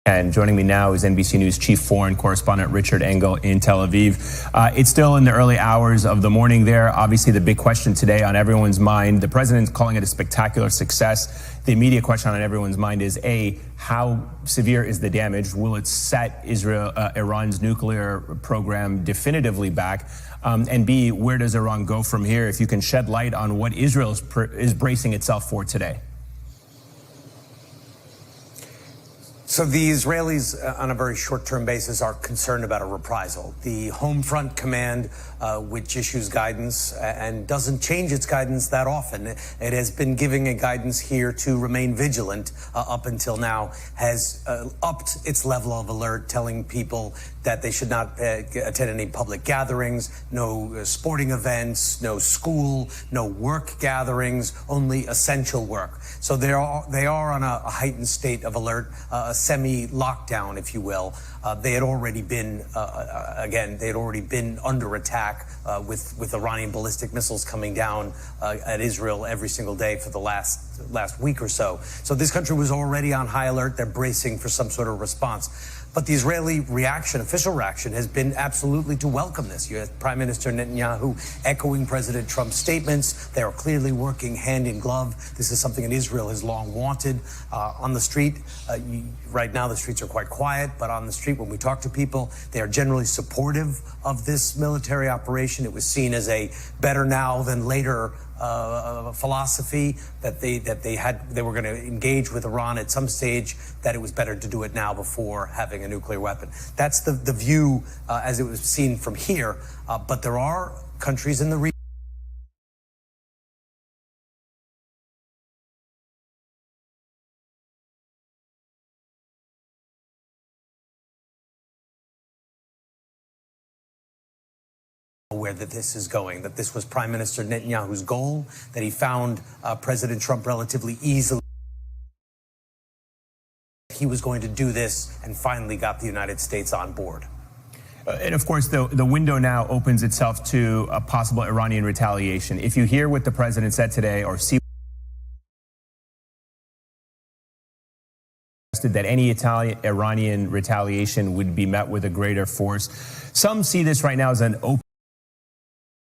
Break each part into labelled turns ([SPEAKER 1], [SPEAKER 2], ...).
[SPEAKER 1] And joining me now is NBC News chief foreign correspondent Richard Engel in Tel Aviv. It's still in the early hours of the morning there. Obviously, the big question today on everyone's mind, the president's calling it a spectacular success. The immediate question on everyone's mind is, A, how severe is the damage? Will it set Iran's nuclear program definitively back? And B, where does Iran go from here? If you can shed light on what Israel is bracing itself for today.
[SPEAKER 2] So the Israelis, on a very short-term basis, are concerned about a reprisal. The Home Front Command, which issues guidance and doesn't change its guidance that often, it has been giving a guidance here to remain vigilant up until now, has upped its level of alert, telling people that they should not attend any public gatherings, no sporting events, no school, no work gatherings, only essential work. So they are on a heightened state of alert, a semi-lockdown, if you will. They had already been, under attack with Iranian ballistic missiles coming down at Israel every single day for the last week or so. So this country was already on high alert. They're bracing for some sort of response. But the Israeli reaction, official reaction, has been absolutely to welcome this. You have Prime Minister Netanyahu echoing President Trump's statements. They are clearly working hand in glove. This is something that Israel has long wanted. On the street, right now the streets are quite quiet, but on the street when we talk to people, they are generally supportive of this military operation. It was seen as a better now than later philosophy that they were going to engage with Iran at some stage, that it was better to do it now before having a nuclear weapon. That's the view as it was seen from here. But there are countries in the region aware that this is going, that this was Prime Minister Netanyahu's goal, that he found President Trump relatively easily. He was going to do this and finally got the United States on board.
[SPEAKER 1] And of course, the window now opens itself to a possible Iranian retaliation. If you hear what the president said today or see that any Iranian retaliation would be met with a greater force, some see this right now as an open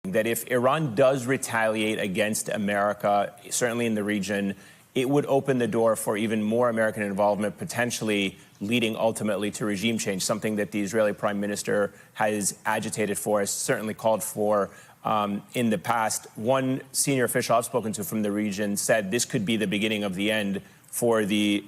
[SPEAKER 1] that if Iran does retaliate against America, certainly in the region, it would open the door for even more American involvement, potentially leading ultimately to regime change, something that the Israeli prime minister has agitated for, has certainly called for in the past. One senior official I've spoken to from the region said this could be the beginning of the end for the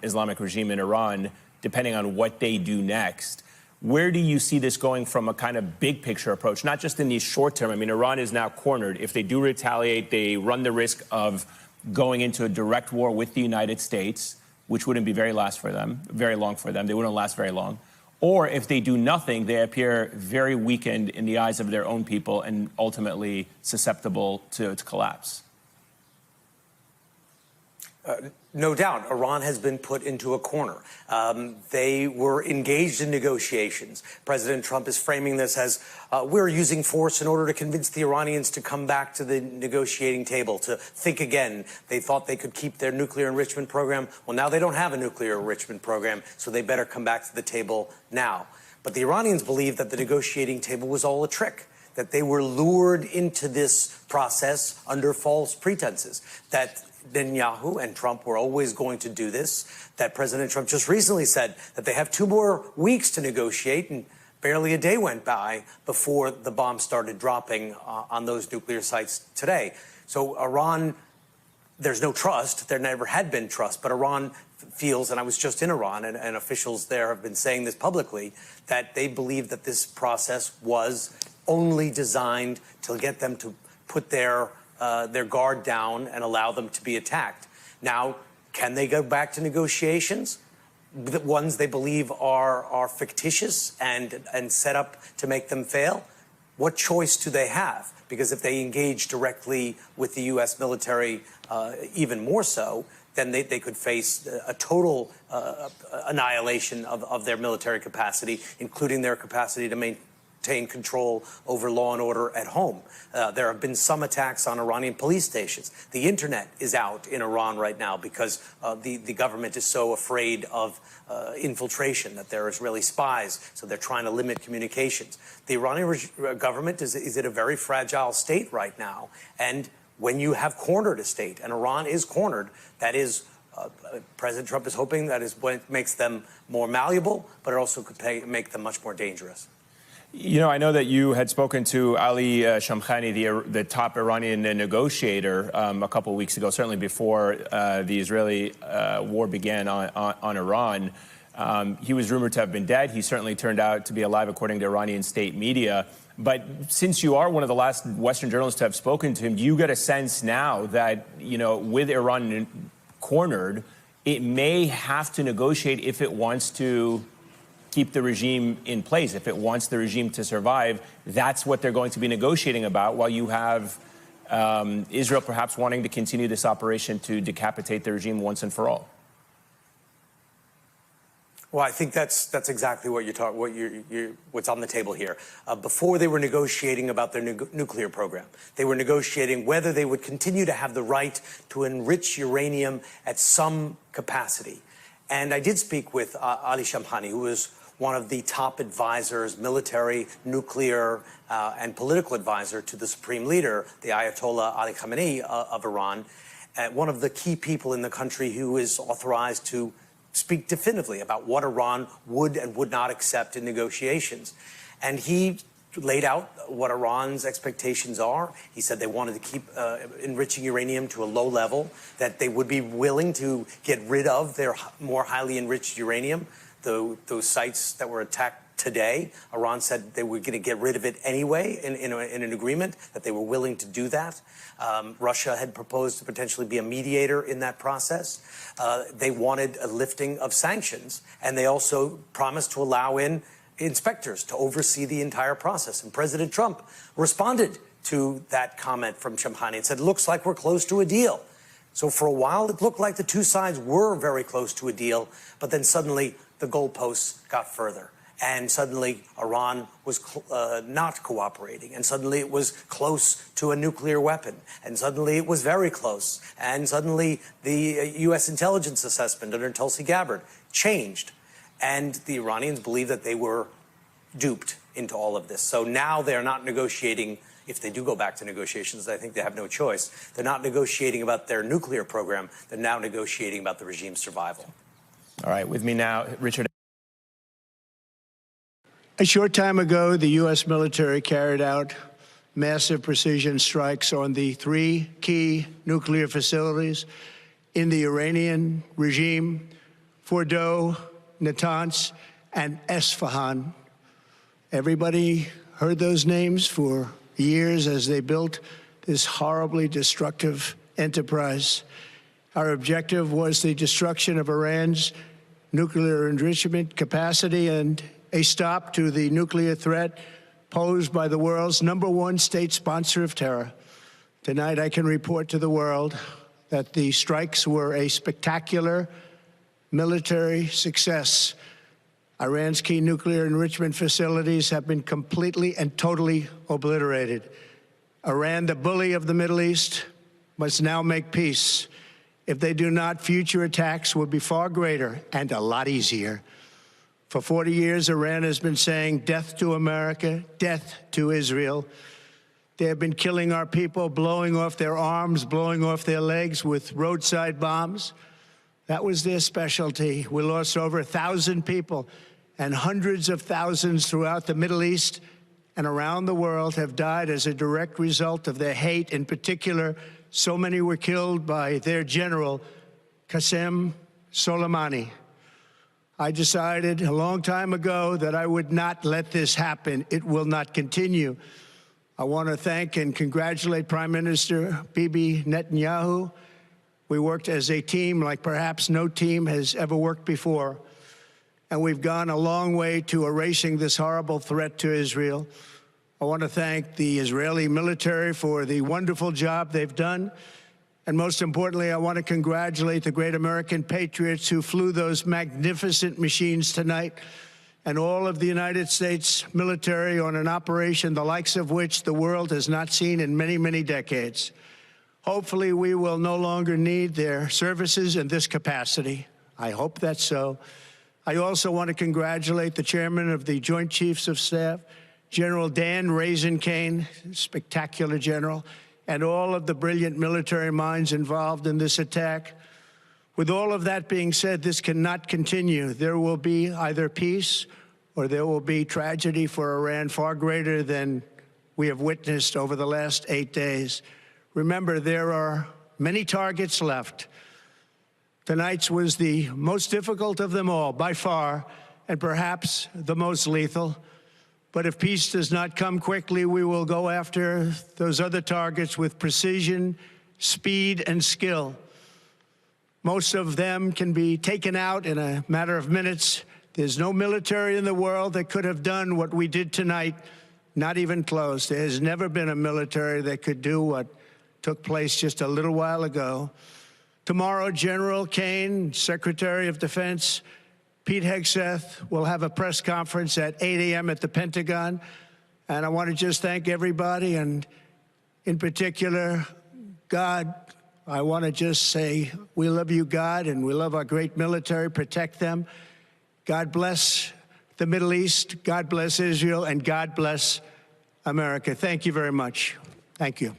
[SPEAKER 1] Islamic regime in Iran, depending on what they do next. Where do you see this going from a kind of big picture approach, not just in the short term? I mean, Iran is now cornered. If they do retaliate, they run the risk of going into a direct war with the United States, which wouldn't be very long for them. They wouldn't last very long. Or if they do nothing, they appear very weakened in the eyes of their own people and ultimately susceptible to collapse.
[SPEAKER 2] No doubt, Iran has been put into a corner. They were engaged in negotiations. President Trump is framing this as we're using force in order to convince the Iranians to come back to the negotiating table, to think again. They thought they could keep their nuclear enrichment program. Well, now they don't have a nuclear enrichment program, so they better come back to the table now. But the Iranians believe that the negotiating table was all a trick, that they were lured into this process under false pretenses, that Netanyahu and Trump were always going to do this, that President Trump just recently said that they have 2 more weeks to negotiate, and barely a day went by before the bombs started dropping on those nuclear sites today. So Iran, there's no trust. There never had been trust, but Iran feels, and I was just in Iran, and officials there have been saying this publicly, that they believe that this process was only designed to get them to put their guard down and allow them to be attacked. Now, can they go back to negotiations? The ones they believe are fictitious and set up to make them fail? What choice do they have? Because if they engage directly with the U.S. military, even more so, then they could face a total annihilation of their military capacity, including their capacity to retain control over law and order at home. There have been some attacks on Iranian police stations. The internet is out in Iran right now because the government is so afraid of infiltration, that there are Israeli spies, so they're trying to limit communications. The Iranian government is in a very fragile state right now, and when you have cornered a state, and Iran is cornered, that is President Trump is hoping that is what makes them more malleable, but it also could make them much more dangerous.
[SPEAKER 1] You know, I know that you had spoken to Ali Shamkhani, the top Iranian negotiator, a couple of weeks ago, certainly before the Israeli war began on Iran. He was rumored to have been dead. He certainly turned out to be alive, according to Iranian state media. But since you are one of the last Western journalists to have spoken to him, do you get a sense now that, you know, with Iran cornered, it may have to negotiate if it wants to keep the regime in place, if it wants the regime to survive? That's what they're going to be negotiating about, while you have Israel perhaps wanting to continue this operation to decapitate the regime once and for all.
[SPEAKER 2] Well, I think that's exactly what what's on the table here. Before they were negotiating about their nuclear program, they were negotiating whether they would continue to have the right to enrich uranium at some capacity. And I did speak with Ali Shamkhani, who was one of the top advisors, military, nuclear, and political advisor to the supreme leader, the Ayatollah Ali Khamenei of Iran, one of the key people in the country who is authorized to speak definitively about what Iran would and would not accept in negotiations. And he laid out what Iran's expectations are. He said they wanted to keep enriching uranium to a low level, that they would be willing to get rid of their more highly enriched uranium, those sites that were attacked today. Iran said they were going to get rid of it anyway in an agreement, that they were willing to do that. Russia had proposed to potentially be a mediator in that process. They wanted a lifting of sanctions, and they also promised to allow in inspectors to oversee the entire process. And President Trump responded to that comment from Shamkhani and said, looks like we're close to a deal. So for a while, it looked like the two sides were very close to a deal, but then suddenly the goalposts got further. And suddenly Iran was not cooperating. And suddenly it was close to a nuclear weapon. And suddenly it was very close. And suddenly the U.S. intelligence assessment under Tulsi Gabbard changed. And the Iranians believe that they were duped into all of this. So now they're not negotiating. If they do go back to negotiations, I think they have no choice. They're not negotiating about their nuclear program. They're now negotiating about the regime's survival.
[SPEAKER 1] All right, with me now, Richard.
[SPEAKER 3] A short time ago, the U.S. military carried out massive precision strikes on the 3 key nuclear facilities in the Iranian regime: Fordow, Natanz, and Esfahan. Everybody heard those names for years as they built this horribly destructive enterprise. Our objective was the destruction of Iran's nuclear enrichment capacity and a stop to the nuclear threat posed by the world's #1 state sponsor of terror. Tonight, I can report to the world that the strikes were a spectacular military success. Iran's key nuclear enrichment facilities have been completely and totally obliterated. Iran, the bully of the Middle East, must now make peace. If they do not, future attacks will be far greater and a lot easier. For 40 years, Iran has been saying death to America, death to Israel. They have been killing our people, blowing off their arms, blowing off their legs with roadside bombs. That was their specialty. We lost over 1,000 people, and hundreds of thousands throughout the Middle East and around the world have died as a direct result of their hate. In particular, so many were killed by their general, Qasem Soleimani. I decided a long time ago that I would not let this happen. It will not continue. I want to thank and congratulate Prime Minister Bibi Netanyahu. We worked as a team like perhaps no team has ever worked before. And we've gone a long way to erasing this horrible threat to Israel. I want to thank the Israeli military for the wonderful job they've done. And most importantly, I want to congratulate the great American patriots who flew those magnificent machines tonight and all of the United States military on an operation the likes of which the world has not seen in many, many decades. Hopefully, we will no longer need their services in this capacity. I hope that's so. I also want to congratulate the chairman of the Joint Chiefs of Staff, General Dan Raisin Kane, spectacular general, and all of the brilliant military minds involved in this attack. With all of that being said, this cannot continue. There will be either peace or there will be tragedy for Iran far greater than we have witnessed over the last 8 days. Remember, there are many targets left. Tonight's was the most difficult of them all, by far, and perhaps the most lethal. But if peace does not come quickly, we will go after those other targets with precision, speed, and skill. Most of them can be taken out in a matter of minutes. There's no military in the world that could have done what we did tonight, not even close. There has never been a military that could do what took place just a little while ago. Tomorrow, General Kane, Secretary of Defense, Pete Hegseth will have a press conference at 8 a.m. at the Pentagon. And I want to just thank everybody, and in particular, God. I want to just say we love you, God, and we love our great military. Protect them. God bless the Middle East. God bless Israel, and God bless America. Thank you very much. Thank you.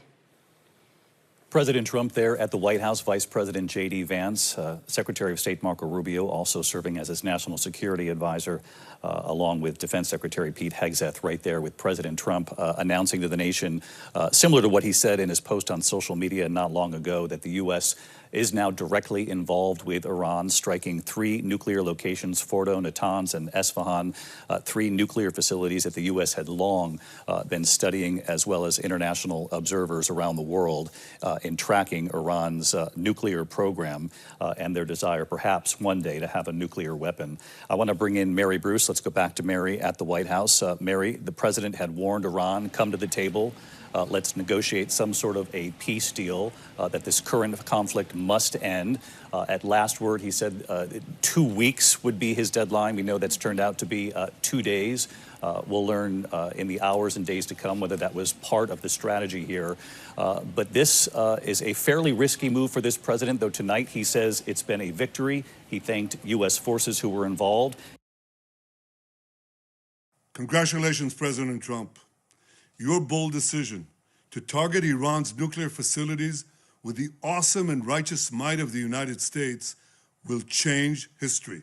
[SPEAKER 4] President Trump there at the White House, Vice President J.D. Vance, Secretary of State Marco Rubio also serving as his national security advisor, along with Defense Secretary Pete Hegseth right there with President Trump announcing to the nation, similar to what he said in his post on social media not long ago, that the U.S. is now directly involved with Iran, striking 3 nuclear locations, Fordo, Natanz, and Esfahan, 3 nuclear facilities that the U.S. had long been studying, as well as international observers around the world in tracking Iran's nuclear program and their desire perhaps one day to have a nuclear weapon. I want to bring in Mary Bruce. Let's go back to Mary at the White House. Mary, the president had warned Iran, come to the table. Let's negotiate some sort of a peace deal, that this current conflict must end. At last word, he said 2 weeks would be his deadline. We know that's turned out to be 2 days. We'll learn in the hours and days to come whether that was part of the strategy here. But this is a fairly risky move for this president, though tonight he says it's been a victory. He thanked U.S. forces who were involved.
[SPEAKER 5] Congratulations, President Trump. Your bold decision to target Iran's nuclear facilities with the awesome and righteous might of the United States will change history.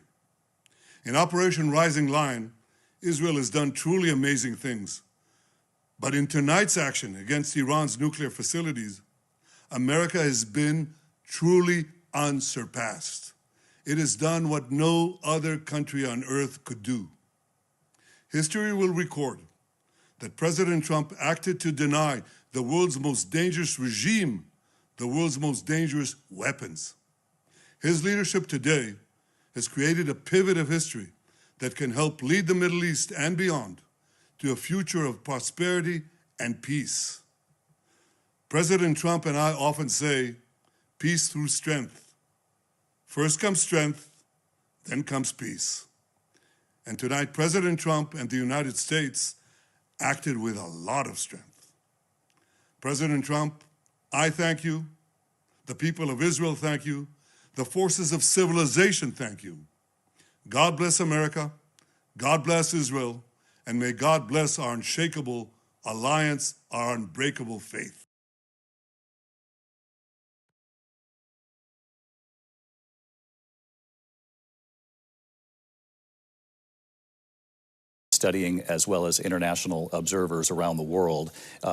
[SPEAKER 5] In Operation Rising Lion, Israel has done truly amazing things. But in tonight's action against Iran's nuclear facilities, America has been truly unsurpassed. It has done what no other country on earth could do. History will record that President Trump acted to deny the world's most dangerous regime the world's most dangerous weapons. His leadership today has created a pivot of history that can help lead the Middle East and beyond to a future of prosperity and peace. President Trump and I often say, peace through strength. First comes strength, then comes peace. And tonight, President Trump and the United States acted with a lot of strength. President Trump, I thank you. The people of Israel thank you. The forces of civilization thank you. God bless America. God bless Israel. And may God bless our unshakable alliance, our unbreakable faith.
[SPEAKER 4] Studying, as well as international observers around the world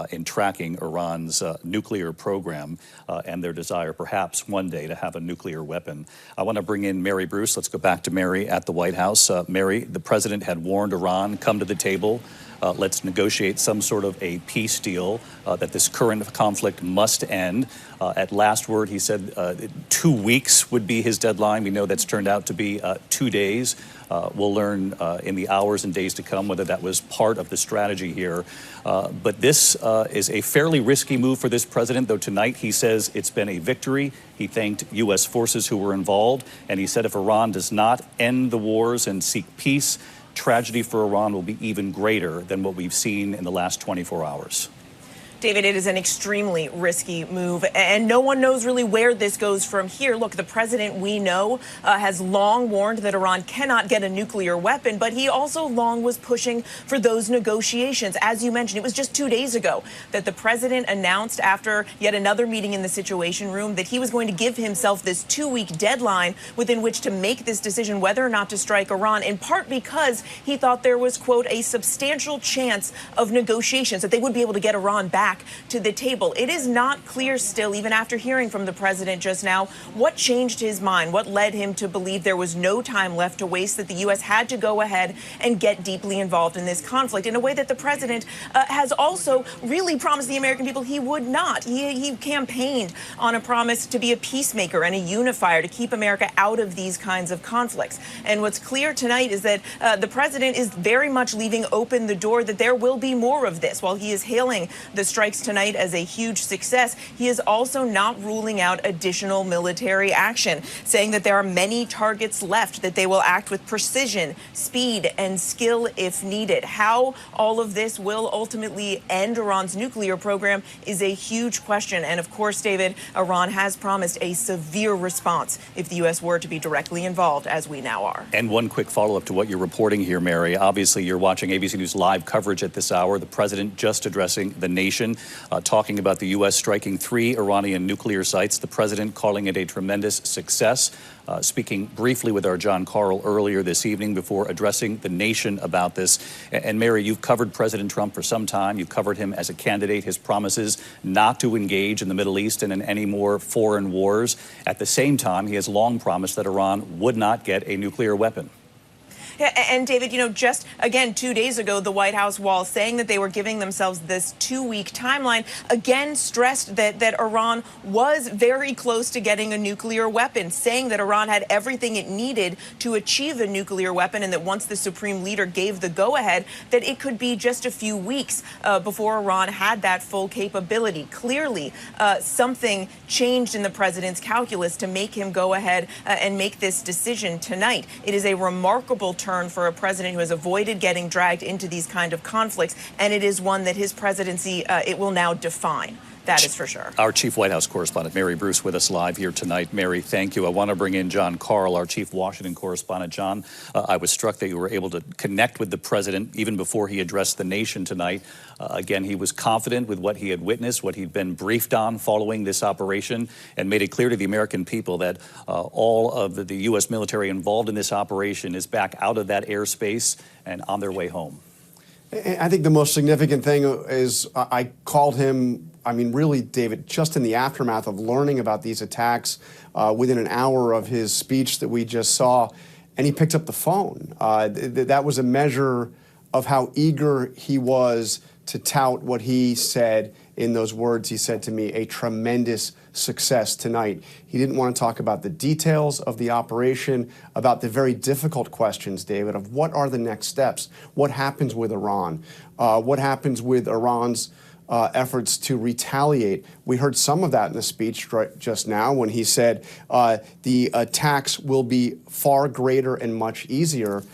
[SPEAKER 4] in tracking Iran's nuclear program and their desire perhaps one day to have a nuclear weapon. I want to bring in Mary Bruce. Let's go back to Mary at the White House. Mary, the president had warned Iran, come to the table. Let's negotiate some sort of a peace deal, that this current conflict must end. At last word, he said 2 weeks would be his deadline. We know that's turned out to be 2 days. We'll learn in the hours and days to come whether that was part of the strategy here. But this is a fairly risky move for this president, though tonight he says it's been a victory. He thanked U.S. forces who were involved, and he said if Iran does not end the wars and seek peace, tragedy for Iran will be even greater than what we've seen in the last 24 hours.
[SPEAKER 6] David, it is an extremely risky move, and no one knows really where this goes from here. Look, the president, we know, has long warned that Iran cannot get a nuclear weapon, but he also long was pushing for those negotiations. As you mentioned, it was just 2 days ago that the president announced, after yet another meeting in the Situation Room, that he was going to give himself this 2-week deadline within which to make this decision whether or not to strike Iran, in part because he thought there was, quote, a substantial chance of negotiations, that they would be able to get Iran back to the table. It is not clear still, even after hearing from the president just now, what changed his mind, what led him to believe there was no time left to waste, that the U.S. had to go ahead and get deeply involved in this conflict in a way that the president has also really promised the American people he would not. He campaigned on a promise to be a peacemaker and a unifier, to keep America out of these kinds of conflicts. And what's clear tonight is that the president is very much leaving open the door that there will be more of this. While he is hailing the strikes tonight as a huge success, he is also not ruling out additional military action, saying that there are many targets left, that they will act with precision, speed, and skill if needed. How all of this will ultimately end Iran's nuclear program is a huge question. And of course, David, Iran has promised a severe response if the U.S. were to be directly involved, as we now are.
[SPEAKER 4] And one quick follow-up to what you're reporting here, Mary. Obviously, you're watching ABC News live coverage at this hour. The president just addressing the nation, talking about the U.S. striking 3 Iranian nuclear sites, the president calling it a tremendous success, speaking briefly with our John Carl earlier this evening before addressing the nation about this. And Mary, you've covered President Trump for some time. You've covered him as a candidate, his promises not to engage in the Middle East and in any more foreign wars. At the same time, he has long promised that Iran would not get a nuclear weapon.
[SPEAKER 6] Yeah, and David, just again 2 days ago, the White House, while saying that they were giving themselves this 2-week timeline, again stressed that Iran was very close to getting a nuclear weapon, saying that Iran had everything it needed to achieve a nuclear weapon, and that once the supreme leader gave the go-ahead, that it could be just a few weeks before Iran had that full capability. Clearly, something changed in the president's calculus to make him go ahead and make this decision tonight. It is a remarkable turn for a president who has avoided getting dragged into these kind of conflicts, and it is one that his presidency, it will now define. That is for sure.
[SPEAKER 4] Our chief White House correspondent, Mary Bruce, with us live here tonight. Mary, thank you. I want to bring in John Carl, our chief Washington correspondent. John, I was struck that you were able to connect with the president even before he addressed the nation tonight. Again, he was confident with what he had witnessed, what he'd been briefed on following this operation, and made it clear to the American people that all of the U.S. military involved in this operation is back out of that airspace and on their way home.
[SPEAKER 7] I think the most significant thing is I called him, really, David, just in the aftermath of learning about these attacks within an hour of his speech that we just saw, and he picked up the phone. That was a measure of how eager he was to tout what he said in those words he said to me, a tremendous success tonight. He didn't want to talk about the details of the operation, about the very difficult questions, David, of what are the next steps? What happens with Iran? What happens with Iran's efforts to retaliate? We heard some of that in the speech just now when he said the attacks will be far greater and much easier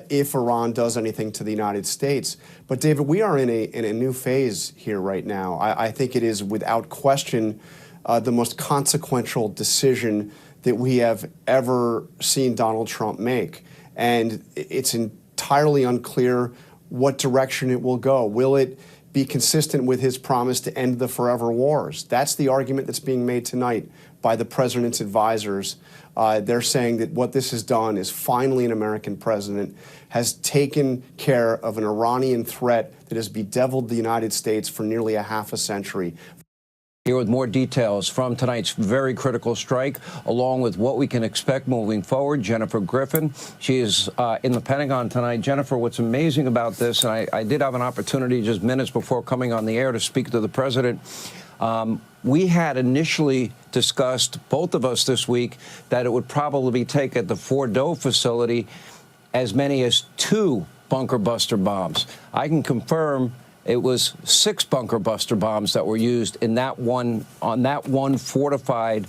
[SPEAKER 7] if Iran does anything to the United States. But David, we are in a new phase here right now. I think it is without question the most consequential decision that we have ever seen Donald Trump make. And it's entirely unclear what direction it will go. Will it be consistent with his promise to end the forever wars? That's the argument that's being made tonight by the president's advisors. They're saying that what this has done is finally an American president has taken care of an Iranian threat that has bedeviled the United States for nearly a half a century.
[SPEAKER 8] Here with more details from tonight's very critical strike, along with what we can expect moving forward, Jennifer Griffin. She is in the Pentagon tonight. Jennifer, what's amazing about this, and I did have an opportunity just minutes before coming on the air to speak to the president. We had initially discussed, both of us this week, that it would probably take at the Fordo facility as many as 2 bunker buster bombs. I can confirm it was 6 bunker buster bombs that were used in that one fortified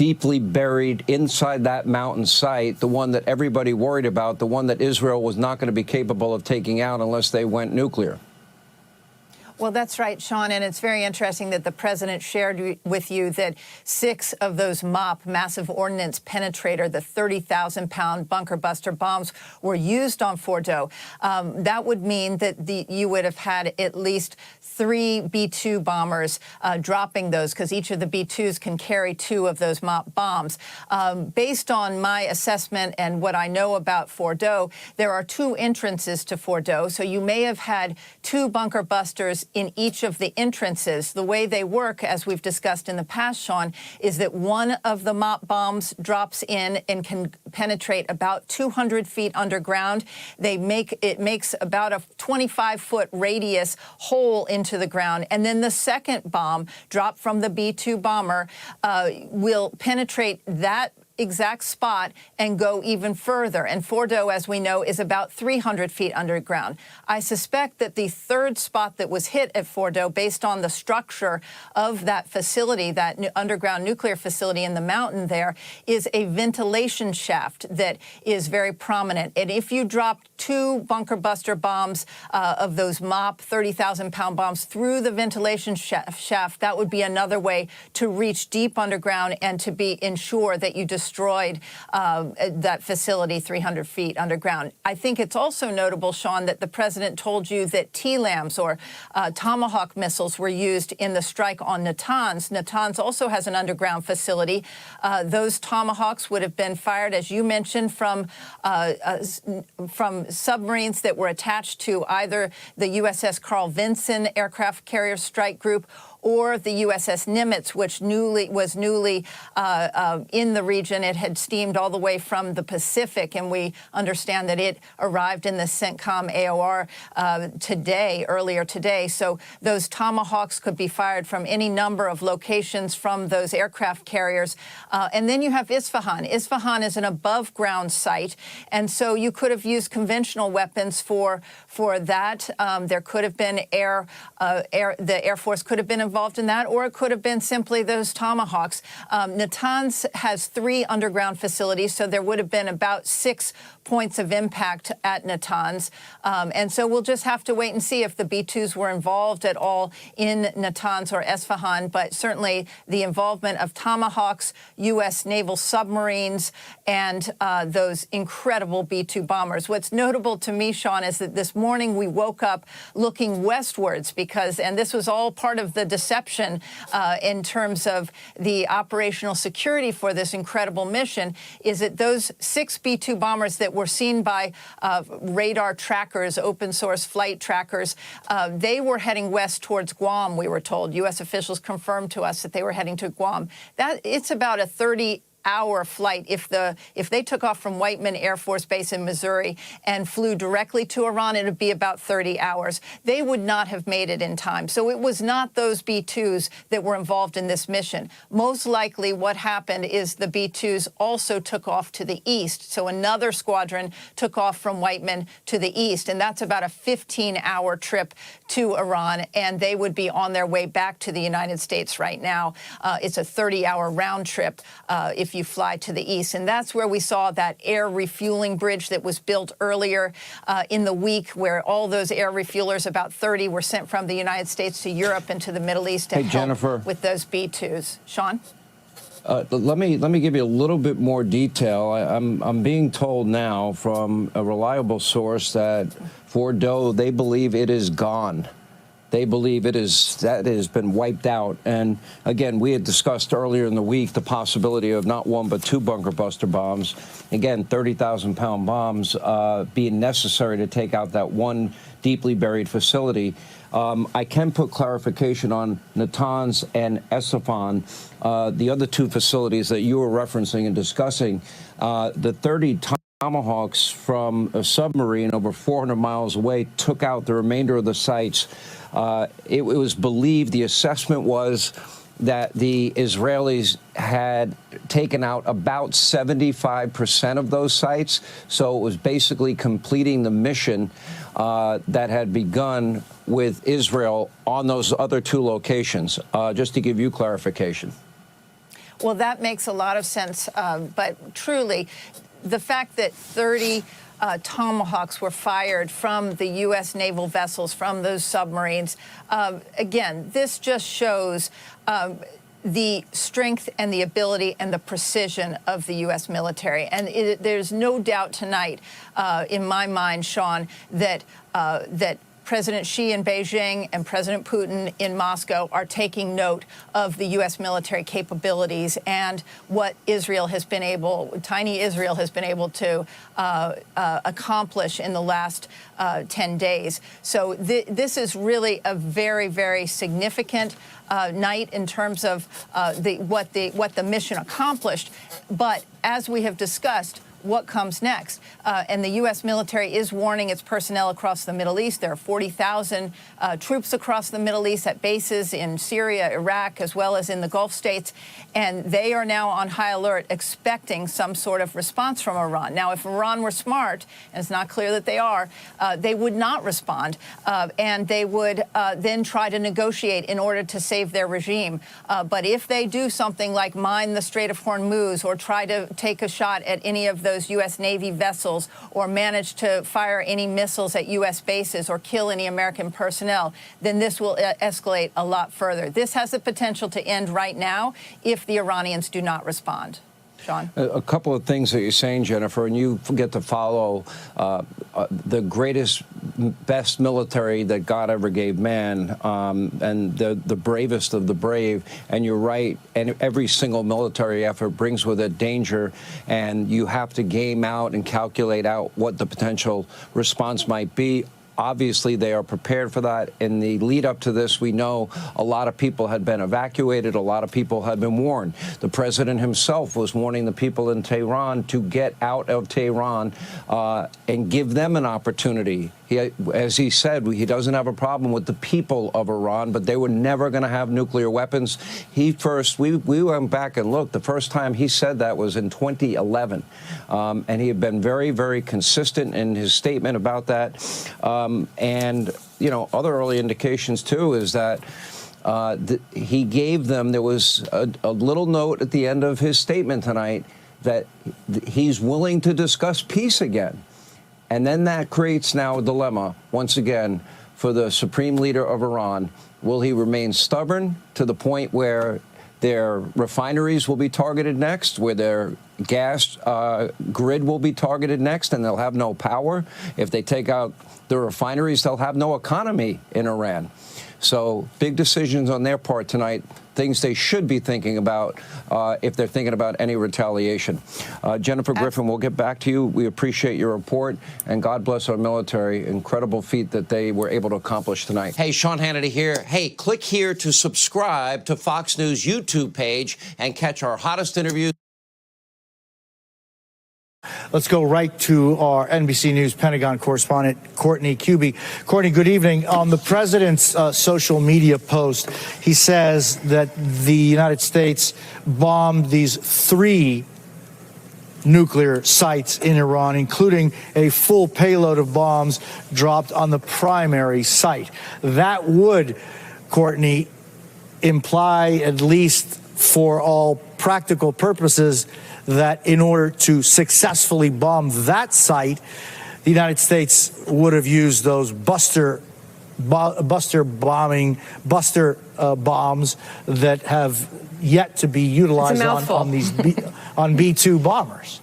[SPEAKER 8] deeply buried inside that mountain site, the one that everybody worried about, the one that Israel was not going to be capable of taking out unless they went nuclear.
[SPEAKER 9] Well, that's right, Sean, and it's very interesting that the president shared with you that 6 of those MOP, massive ordnance penetrator, the 30,000-pound bunker buster bombs, were used on Fordo. That would mean that you would have had at least 3 B-2 bombers dropping those, because each of the B-2s can carry 2 of those MOP bombs. Based on my assessment and what I know about Fordo, there are 2 entrances to Fordo, so you may have had 2 bunker busters in each of the entrances. The way they work, as we've discussed in the past, Sean, is that one of the MOP bombs drops in and can penetrate about 200 feet underground. It makes about a 25-foot radius hole into the ground, and then the second bomb, dropped from the B-2 bomber, will penetrate that exact spot and go even further. And Fordo, as we know, is about 300 feet underground. I suspect that the third spot that was hit at Fordo, based on the structure of that facility, that underground nuclear facility in the mountain there, is a ventilation shaft that is very prominent. And if you dropped 2 bunker buster bombs of those MOP 30,000-pound bombs through the ventilation shaft, that would be another way to reach deep underground and to ensure that you destroyed that facility 300 feet underground. I think it's also notable, Sean, that the president told you that TLAMs, or Tomahawk missiles, were used in the strike on Natanz. Natanz also has an underground facility. Those Tomahawks would have been fired, as you mentioned, from submarines that were attached to either the USS Carl Vinson aircraft carrier strike group or the USS Nimitz, which was newly in the region. It had steamed all the way from the Pacific, and we understand that it arrived in the CENTCOM AOR earlier today. So those Tomahawks could be fired from any number of locations from those aircraft carriers. And then you have Isfahan. Isfahan is an above-ground site, and so you could have used conventional weapons for that. There could have been the Air Force could have been involved in that, or it could have been simply those Tomahawks. Natanz has 3 underground facilities, so there would have been about 6 points of impact at Natanz. And so we'll just have to wait and see if the B-2s were involved at all in Natanz or Esfahan, but certainly the involvement of Tomahawks, U.S. naval submarines, and those incredible B-2 bombers. What's notable to me, Sean, is that this morning we woke up looking westwards and this was all part of the deception in terms of the operational security for this incredible mission, is that those 6 B-2 bombers that were seen by radar trackers, open source flight trackers, they were heading west towards Guam, we were told. U.S. officials confirmed to us that they were heading to Guam. It's about a 30-hour flight. If they took off from Whiteman Air Force Base in Missouri and flew directly to Iran, it would be about 30 hours. They would not have made it in time. So it was not those B-2s that were involved in this mission. Most likely what happened is the B-2s also took off to the east. So another squadron took off from Whiteman to the east, and that's about a 15-hour trip to Iran, and they would be on their way back to the United States right now. It's a 30-hour round trip if you fly to the east. And that's where we saw that air refueling bridge that was built earlier in the week, where all those air refuelers, about 30, were sent from the United States to Europe and to the Middle East to help
[SPEAKER 8] Jennifer,
[SPEAKER 9] with those B-2s. Sean?
[SPEAKER 8] Let me give you a little bit more detail. I'm being told now from a reliable source that Fordo, they believe it is gone. They believe that has been wiped out. And again, we had discussed earlier in the week the possibility of not 1 but 2 bunker buster bombs. Again, 30,000-pound bombs being necessary to take out that one deeply buried facility. I can put clarification on Natanz and Esfahan, the other 2 facilities that you were referencing and discussing. The 30 Tomahawks from a submarine over 400 miles away took out the remainder of the sites. It was believed, the assessment was that the Israelis had taken out about 75% of those sites. So it was basically completing the mission that had begun with Israel on those other 2 locations, just to give you clarification.
[SPEAKER 9] Well, that makes a lot of sense. But truly, the fact that 30 Tomahawks were fired from the U.S. naval vessels, from those submarines, again, this just shows the strength and the ability and the precision of the U.S. military. And there's no doubt tonight, in my mind, Sean, that President Xi in Beijing and President Putin in Moscow are taking note of the U.S. military capabilities and what Israel has been able, tiny Israel has been able to accomplish in the last 10 days. So this is really a very, very significant night in terms of what the mission accomplished. But as we have discussed, what comes next? And the U.S. military is warning its personnel across the Middle East. There are 40,000 troops across the Middle East at bases in Syria, Iraq, as well as in the Gulf states. And they are now on high alert, expecting some sort of response from Iran. Now, if Iran were smart, and it's not clear that they are, they would not respond. And they would then try to negotiate in order to save their regime. But if they do something like mine the Strait of Hormuz or try to take a shot at any of those U.S. Navy vessels or manage to fire any missiles at U.S. bases or kill any American personnel, then this will escalate a lot further. This has the potential to end right now if the Iranians do not respond. Sean?
[SPEAKER 8] A couple of things that you're saying, Jennifer, and you get to follow the greatest, best military that God ever gave man, and the bravest of the brave. And you're right, and every single military effort brings with it danger, and you have to game out and calculate out what the potential response might be. Obviously, they are prepared for that. In the lead up to this, we know a lot of people had been evacuated. A lot of people had been warned. The president himself was warning the people in Tehran to get out of Tehran and give them an opportunity. As he said, he doesn't have a problem with the people of Iran, but they were never going to have nuclear weapons. We went back and looked. The first time he said that was in 2011. And he had been very, very consistent in his statement about that. And, you know, other early indications, too, is that he gave them, there was a little note at the end of his statement tonight that he's willing to discuss peace again. And then that creates now a dilemma, once again, for the supreme leader of Iran. Will he remain stubborn to the point where their refineries will be targeted next, where their gas grid will be targeted next, and they'll have no power? If they take out the refineries, they'll have no economy in Iran. So big decisions on their part tonight, things they should be thinking about if they're thinking about any retaliation. Jennifer Griffin, we'll get back to you. We appreciate your report, and God bless our military. Incredible feat that they were able to accomplish tonight.
[SPEAKER 10] Hey, Sean Hannity here. Hey, click here to subscribe to Fox News YouTube page and catch our hottest interviews.
[SPEAKER 11] Let's go right to our NBC News Pentagon correspondent, Courtney Kuby. Courtney, good evening. On the president's social media post, he says that the United States bombed these 3 nuclear sites in Iran, including a full payload of bombs dropped on the primary site. That would, Courtney, imply, at least for all practical purposes, that in order to successfully bomb that site, the United States would have used those buster bombs that have yet to be utilized on these on B-2 bombers.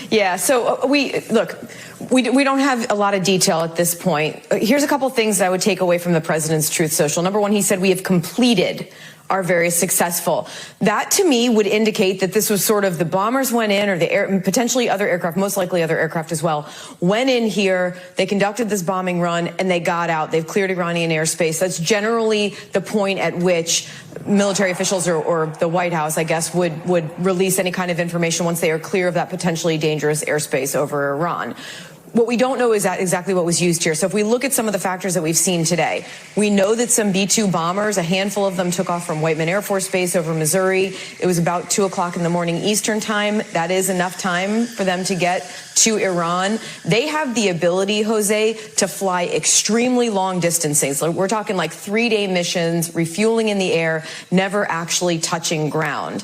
[SPEAKER 12] Yeah, so we don't have a lot of detail at this point. Here's a couple things that I would take away from the president's Truth Social. Number one, he said we have completed are very successful. That, to me, would indicate that this was sort of the bombers went in, or the potentially other aircraft, most likely other aircraft as well, went in here, they conducted this bombing run, and they got out. They've cleared Iranian airspace. That's generally the point at which military officials or the White House, I guess, would release any kind of information once they are clear of that potentially dangerous airspace over Iran. What we don't know is exactly what was used here. So if we look at some of the factors that we've seen today, we know that some B-2 bombers, a handful of them took off from Whiteman Air Force Base over Missouri. It was about 2 o'clock in the morning Eastern time. That is enough time for them to get to Iran. They have the ability, Jose, to fly extremely long distances. We're talking like 3-day missions, refueling in the air, never actually touching ground.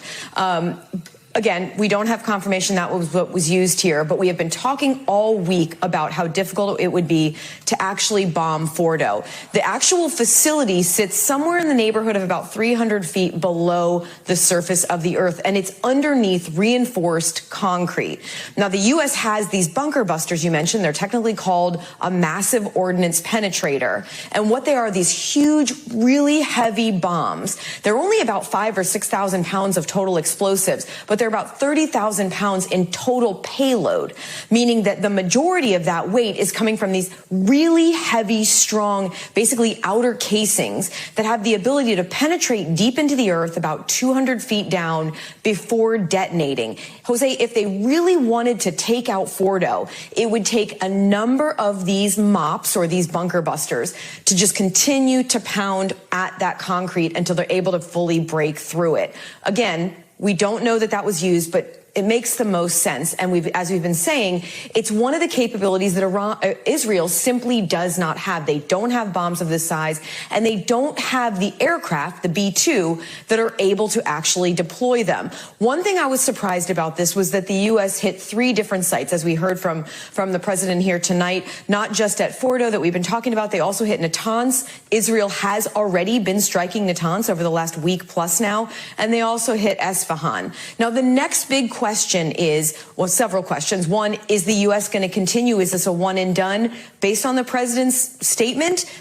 [SPEAKER 12] Again, we don't have confirmation that was what was used here, but we have been talking all week about how difficult it would be to actually bomb Fordo. The actual facility sits somewhere in the neighborhood of about 300 feet below the surface of the earth, and it's underneath reinforced concrete. Now, the U.S. has these bunker busters you mentioned. They're technically called a massive ordnance penetrator. And what they are, these huge, really heavy bombs. They're only about 5,000 or 6,000 pounds of total explosives, but they're about 30,000 pounds in total payload, meaning that the majority of that weight is coming from these really heavy, strong, basically outer casings that have the ability to penetrate deep into the earth about 200 feet down before detonating. Jose, if they really wanted to take out Fordo, it would take a number of these mops or these bunker busters to just continue to pound at that concrete until they're able to fully break through it. Again, we don't know that that was used, but it makes the most sense. And as we've been saying, it's one of the capabilities that Israel simply does not have. They don't have bombs of this size, and they don't have the aircraft, the B-2, that are able to actually deploy them. One thing I was surprised about this was that the U.S. hit 3 different sites, as we heard from the president here tonight, not just at Fordo that we've been talking about. They also hit Natanz. Israel has already been striking Natanz over the last week plus now, and they also hit Esfahan. Now, the next big question is, well, several questions. One, is the U.S. going to continue? Is this a one and done? Based on the president's statement,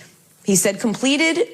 [SPEAKER 12] he said completed.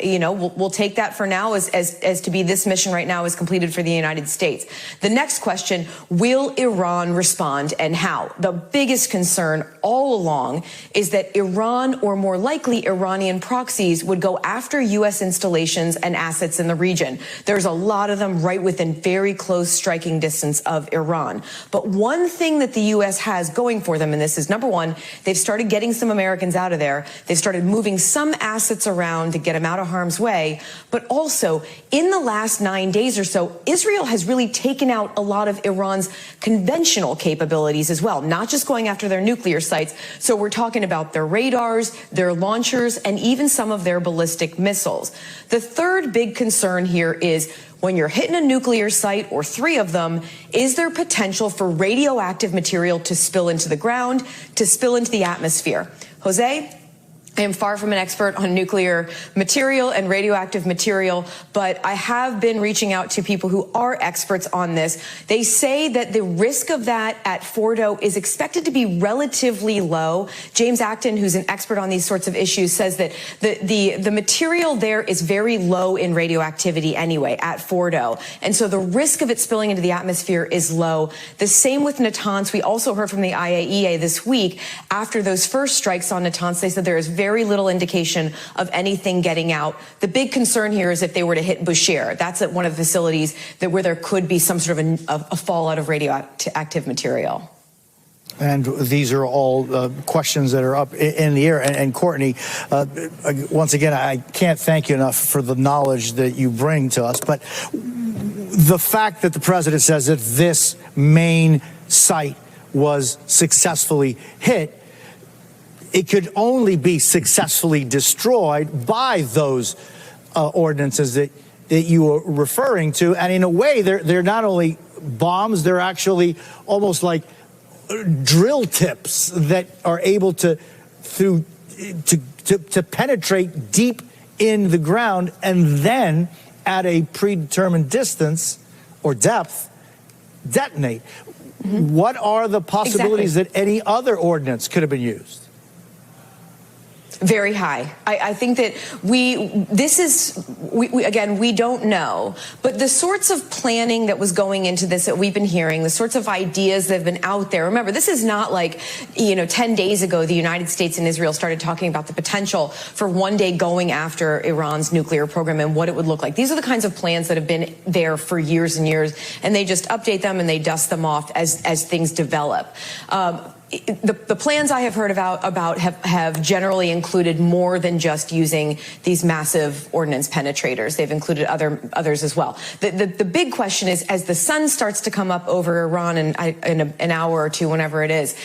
[SPEAKER 12] We'll take that for now as to be this mission right now is completed for the United States. The next question, will Iran respond and how? The biggest concern all along is that Iran, or more likely Iranian proxies, would go after U.S. installations and assets in the region. There's a lot of them right within very close striking distance of Iran. But one thing that the U.S. has going for them in this is, number one, they've started getting some Americans out of there. They've started moving some assets around to get them out of harm's way. But also, in the last 9 days or so, Israel has really taken out a lot of Iran's conventional capabilities as well, not just going after their nuclear sites. So we're talking about their radars, their launchers, and even some of their ballistic missiles. The third big concern here is, when you're hitting a nuclear site, or 3 of them, is there potential for radioactive material to spill into the ground, to spill into the atmosphere? Jose? I am far from an expert on nuclear material and radioactive material, but I have been reaching out to people who are experts on this. They say that the risk of that at Fordo is expected to be relatively low. James Acton, who's an expert on these sorts of issues, says that the material there is very low in radioactivity anyway at Fordo. And so the risk of it spilling into the atmosphere is low. The same with Natanz. We also heard from the IAEA this week, after those first strikes on Natanz, they said there is very little indication of anything getting out. The big concern here is if they were to hit Bushehr. That's at one of the facilities where there could be some sort of a fallout of radioactive material.
[SPEAKER 11] And these are all questions that are up in the air. And Courtney, once again, I can't thank you enough for the knowledge that you bring to us. But the fact that the president says that this main site was successfully hit, it could only be successfully destroyed by those ordinances that you were referring to. And in a way, they're not only bombs, they're actually almost like drill tips that are able to penetrate deep in the ground and then at a predetermined distance or depth detonate. Mm-hmm. What are the possibilities that any other ordinance could have been used?
[SPEAKER 12] Very high. I think that we don't know, but the sorts of planning that was going into this that we've been hearing, the sorts of ideas that have been out there. Remember, this is not like, 10 days ago, the United States and Israel started talking about the potential for one day going after Iran's nuclear program and what it would look like. These are the kinds of plans that have been there for years and years, and they just update them and they dust them off as things develop. the plans I have heard about have generally included more than just using these massive ordnance penetrators. They've included others as well. The big question is, as the sun starts to come up over Iran in an hour or two, whenever it is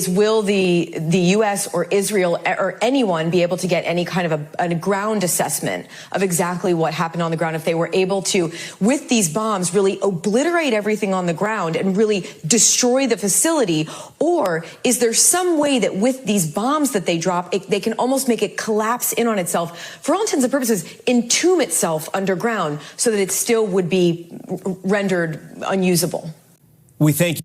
[SPEAKER 12] will the U.S. or Israel or anyone be able to get any kind of a ground assessment of exactly what happened on the ground if they were able to, with these bombs, really obliterate everything on the ground and really destroy the facility? Or is there some way that with these bombs that they drop, they can almost make it collapse in on itself, for all intents and purposes, entomb itself underground so that it still would be rendered unusable?
[SPEAKER 1] We thank you.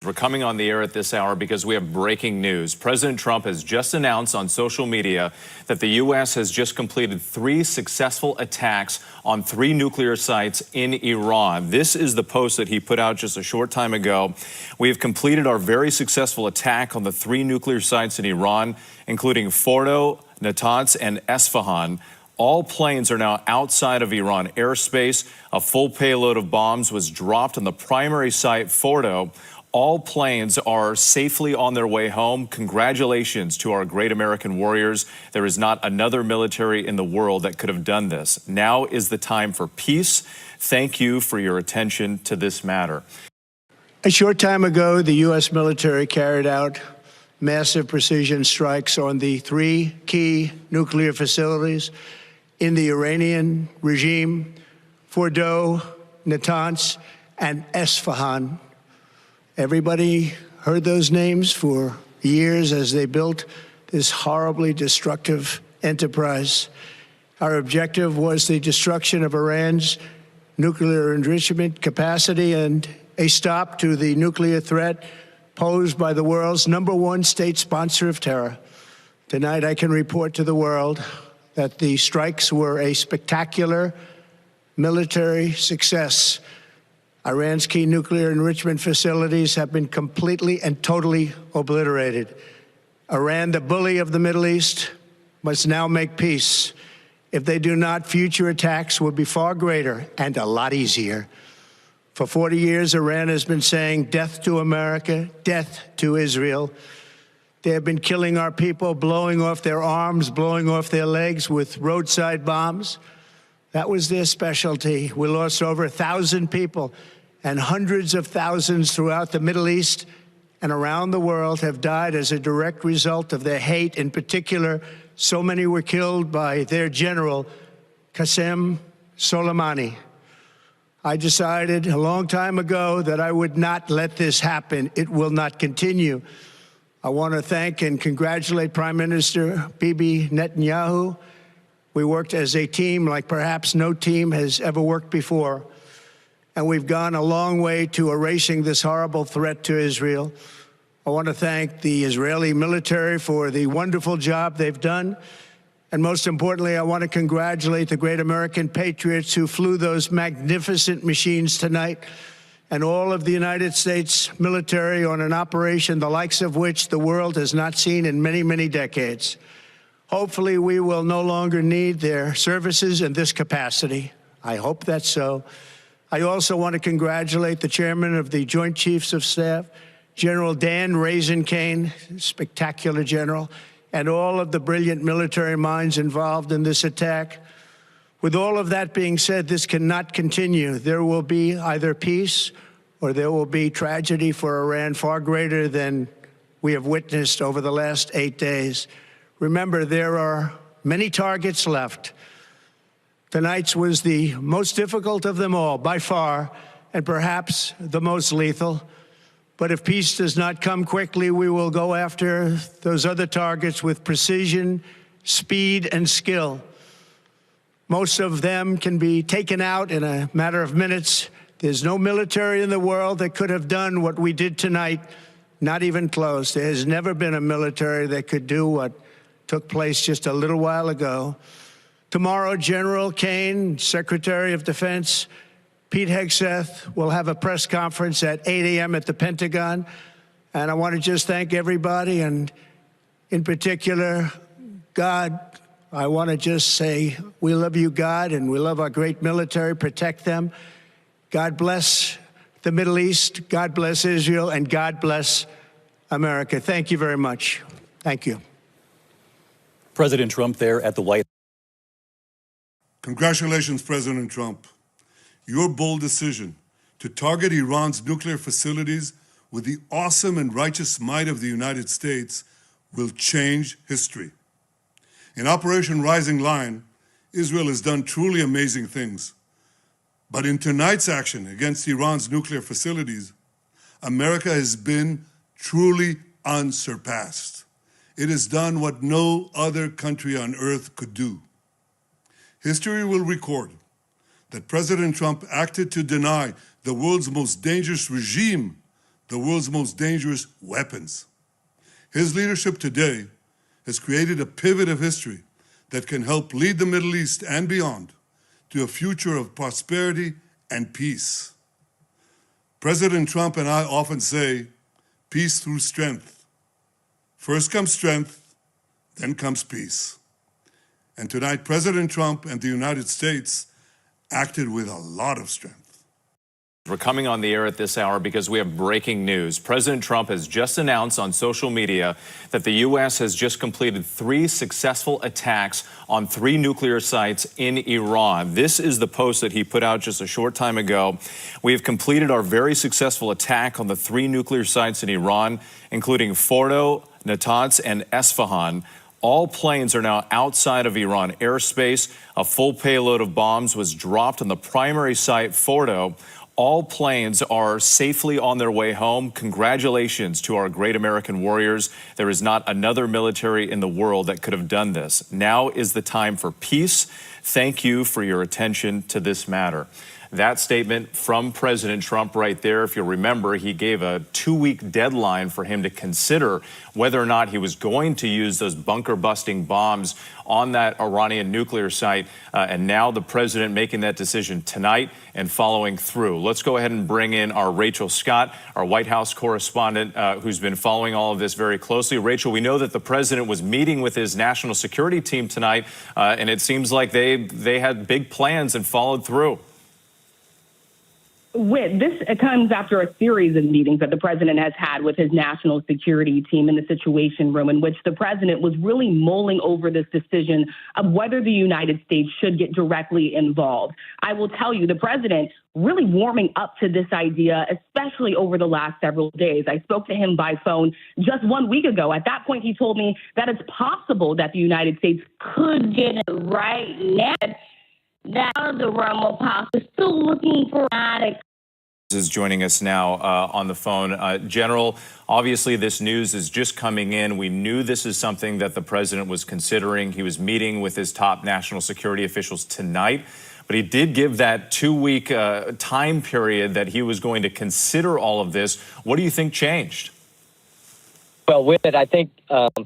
[SPEAKER 13] We're coming on the air at this hour because we have breaking news. President Trump has just announced on social media that the U.S. has just completed 3 successful attacks on 3 nuclear sites in Iran. This is the post that he put out just a short time ago. We have completed our very successful attack on the 3 nuclear sites in Iran, including Fordo, Natanz, and Esfahan. All planes are now outside of Iran airspace. A full payload of bombs was dropped on the primary site, Fordo. All planes are safely on their way home. Congratulations to our great American warriors. There is not another military in the world that could have done this. Now is the time for peace. Thank you for your attention to this matter.
[SPEAKER 3] A short time ago, the U.S. military carried out massive precision strikes on the 3 key nuclear facilities in the Iranian regime, Fordo, Natanz, and Esfahan. Everybody heard those names for years as they built this horribly destructive enterprise. Our objective was the destruction of Iran's nuclear enrichment capacity and a stop to the nuclear threat posed by the world's #1 state sponsor of terror. Tonight, I can report to the world that the strikes were a spectacular military success. Iran's key nuclear enrichment facilities have been completely and totally obliterated. Iran, the bully of the Middle East, must now make peace. If they do not, future attacks will be far greater and a lot easier. For 40 years, Iran has been saying death to America, death to Israel. They have been killing our people, blowing off their arms, blowing off their legs with roadside bombs. That was their specialty. We lost over 1,000 people, and hundreds of thousands throughout the Middle East and around the world have died as a direct result of their hate. In particular, so many were killed by their general, Qasem Soleimani. I decided a long time ago that I would not let this happen. It will not continue. I want to thank and congratulate Prime Minister Bibi Netanyahu. We worked as a team like perhaps no team has ever worked before. And we've gone a long way to erasing this horrible threat to Israel. I want to thank the Israeli military for the wonderful job they've done. And most importantly, I want to congratulate the great American patriots who flew those magnificent machines tonight, and all of the United States military on an operation the likes of which the world has not seen in many, many decades. Hopefully, we will no longer need their services in this capacity. I hope that's so. I also want to congratulate the chairman of the Joint Chiefs of Staff, General Dan Raisin-Kane, spectacular general, and all of the brilliant military minds involved in this attack. With all of that being said, this cannot continue. There will be either peace or there will be tragedy for Iran far greater than we have witnessed over the last 8 days. Remember, there are many targets left. Tonight's was the most difficult of them all, by far, and perhaps the most lethal. But if peace does not come quickly, we will go after those other targets with precision, speed, and skill. Most of them can be taken out in a matter of minutes. There's no military in the world that could have done what we did tonight, not even close. There has never been a military that could do what took place just a little while ago. Tomorrow, General Kane, Secretary of Defense, Pete Hegseth will have a press conference at 8 a.m. at the Pentagon. And I want to just thank everybody, and in particular, God. I want to just say we love you, God, and we love our great military. Protect them. God bless the Middle East, God bless Israel, and God bless America. Thank you very much. Thank you.
[SPEAKER 4] President Trump there at the White House.
[SPEAKER 5] Congratulations, President Trump. Your bold decision to target Iran's nuclear facilities with the awesome and righteous might of the United States will change history. In Operation Rising Lion, Israel has done truly amazing things. But in tonight's action against Iran's nuclear facilities, America has been truly unsurpassed. It has done what no other country on earth could do. History will record that President Trump acted to deny the world's most dangerous regime the world's most dangerous weapons. His leadership today has created a pivot of history that can help lead the Middle East and beyond to a future of prosperity and peace. President Trump and I often say, peace through strength. First comes strength, then comes peace. And tonight, President Trump and the United States acted with a lot of strength.
[SPEAKER 13] We're coming on the air at this hour because we have breaking news. President Trump has just announced on social media that the U.S. has just completed 3 successful attacks on 3 nuclear sites in Iran. This is the post that he put out just a short time ago. We have completed our very successful attack on the 3 nuclear sites in Iran, including Fordo, Natanz, and Esfahan. All planes are now outside of Iran airspace. A full payload of bombs was dropped on the primary site, Fordo. All planes are safely on their way home. Congratulations to our great American warriors. There is not another military in the world that could have done this. Now is the time for peace. Thank you for your attention to this matter. That statement from President Trump right there, if you'll remember, he gave a 2-week deadline for him to consider whether or not he was going to use those bunker-busting bombs on that Iranian nuclear site. And now the president making that decision tonight and following through. Let's go ahead and bring in our Rachel Scott, our White House correspondent, who's been following all of this very closely. Rachel, we know that the president was meeting with his national security team tonight, and it seems like they had big plans and followed through.
[SPEAKER 14] This comes after a series of meetings that the president has had with his national security team in the Situation Room, in which the president was really mulling over this decision of whether the United States should get directly involved. I will tell you, the president really warming up to this idea, especially over the last several days. I spoke to him by phone just 1 week ago. At that point, he told me that it's possible that the United States could get it right now. Now the realm of possibility, still looking for radical.
[SPEAKER 13] Is joining us now on the phone. General, obviously this news is just coming in. We knew this is something that the president was considering. He was meeting with his top national security officials tonight, but he did give that 2-week time period that he was going to consider all of this. What do you think changed?
[SPEAKER 15] Well, with it, I think,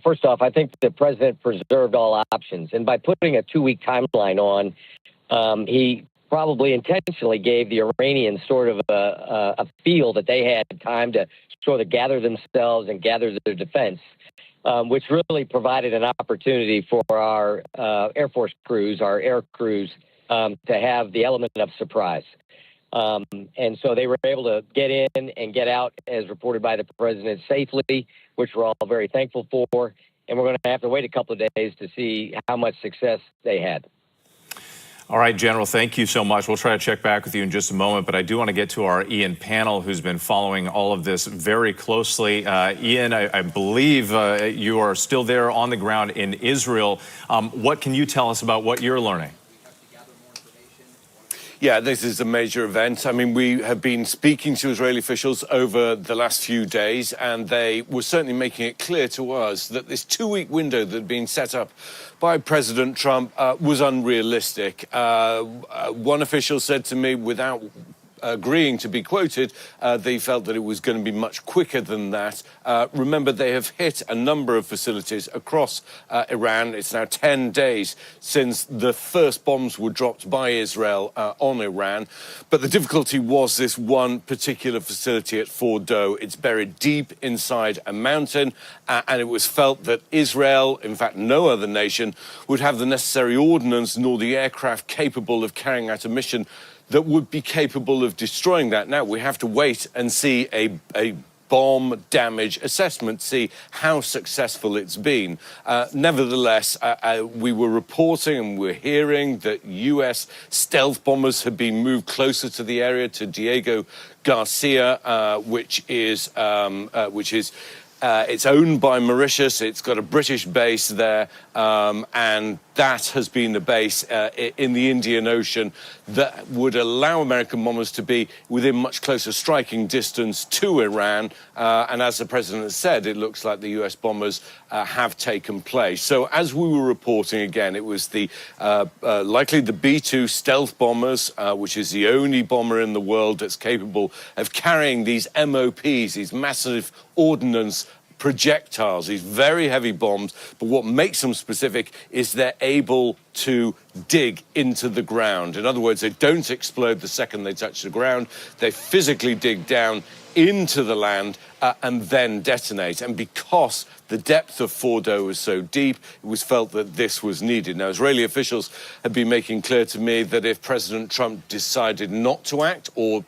[SPEAKER 15] first off, I think the president preserved all options. And by putting a 2-week timeline on, he probably intentionally gave the Iranians sort of a feel that they had time to sort of gather themselves and gather their defense, which really provided an opportunity for our Air Force crews, our air crews, to have the element of surprise. And so they were able to get in and get out, as reported by the president, safely, which we're all very thankful for. And we're going to have to wait a couple of days to see how much success they had.
[SPEAKER 13] All right, General, thank you so much. We'll try to check back with you in just a moment, but I do want to get to our Ian panel, who's been following all of this very closely. Ian, I believe you are still there on the ground in Israel. What can you tell us about what you're learning?
[SPEAKER 16] Yeah, this is a major event. I mean, we have been speaking to Israeli officials over the last few days, and they were certainly making it clear to us that this 2-week window that had been set up by President Trump was unrealistic. One official said to me, without agreeing to be quoted, they felt that it was going to be much quicker than that. Remember, they have hit a number of facilities across Iran. It's now 10 days since the first bombs were dropped by Israel on Iran. But the difficulty was this one particular facility at Fordo. It's buried deep inside a mountain, and it was felt that Israel, in fact no other nation, would have the necessary ordnance nor the aircraft capable of carrying out a mission that would be capable of destroying that. Now, we have to wait and see a bomb damage assessment, see how successful it's been. Nevertheless, we were reporting and we're hearing that U.S. stealth bombers have been moved closer to the area, to Diego Garcia, which is it's owned by Mauritius. It's got a British base there, and that has been a base in the Indian Ocean that would allow American bombers to be within much closer striking distance to Iran. And as the president has said, it looks like the U.S. bombers have taken place. So as we were reporting again, it was the likely the B-2 stealth bombers, which is the only bomber in the world that's capable of carrying these MOPs, these massive ordnance projectiles, these very heavy bombs. But what makes them specific is they're able to dig into the ground. In other words, they don't explode the second they touch the ground. They physically dig down into the land and then detonate. And because the depth of Fordo was so deep, it was felt that this was needed. Now, Israeli officials have been making clear to me that if President Trump decided not to act or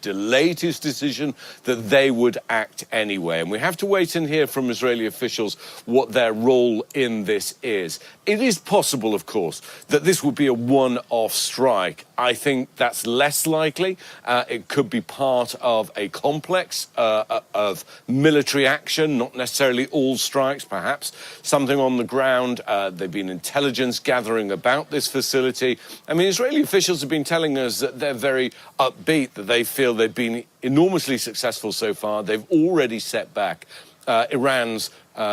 [SPEAKER 16] delayed his decision, that they would act anyway. And we have to wait and hear from Israeli officials what their role in this is. It is possible, of course, that this would be a one-off strike. I think that's less likely. It could be part of a complex of military action, not necessarily all strikes, perhaps something on the ground. There've been intelligence gathering about this facility. I mean, Israeli officials have been telling us that they're very upbeat, that they feel they've been enormously successful so far. They've already set back Iran's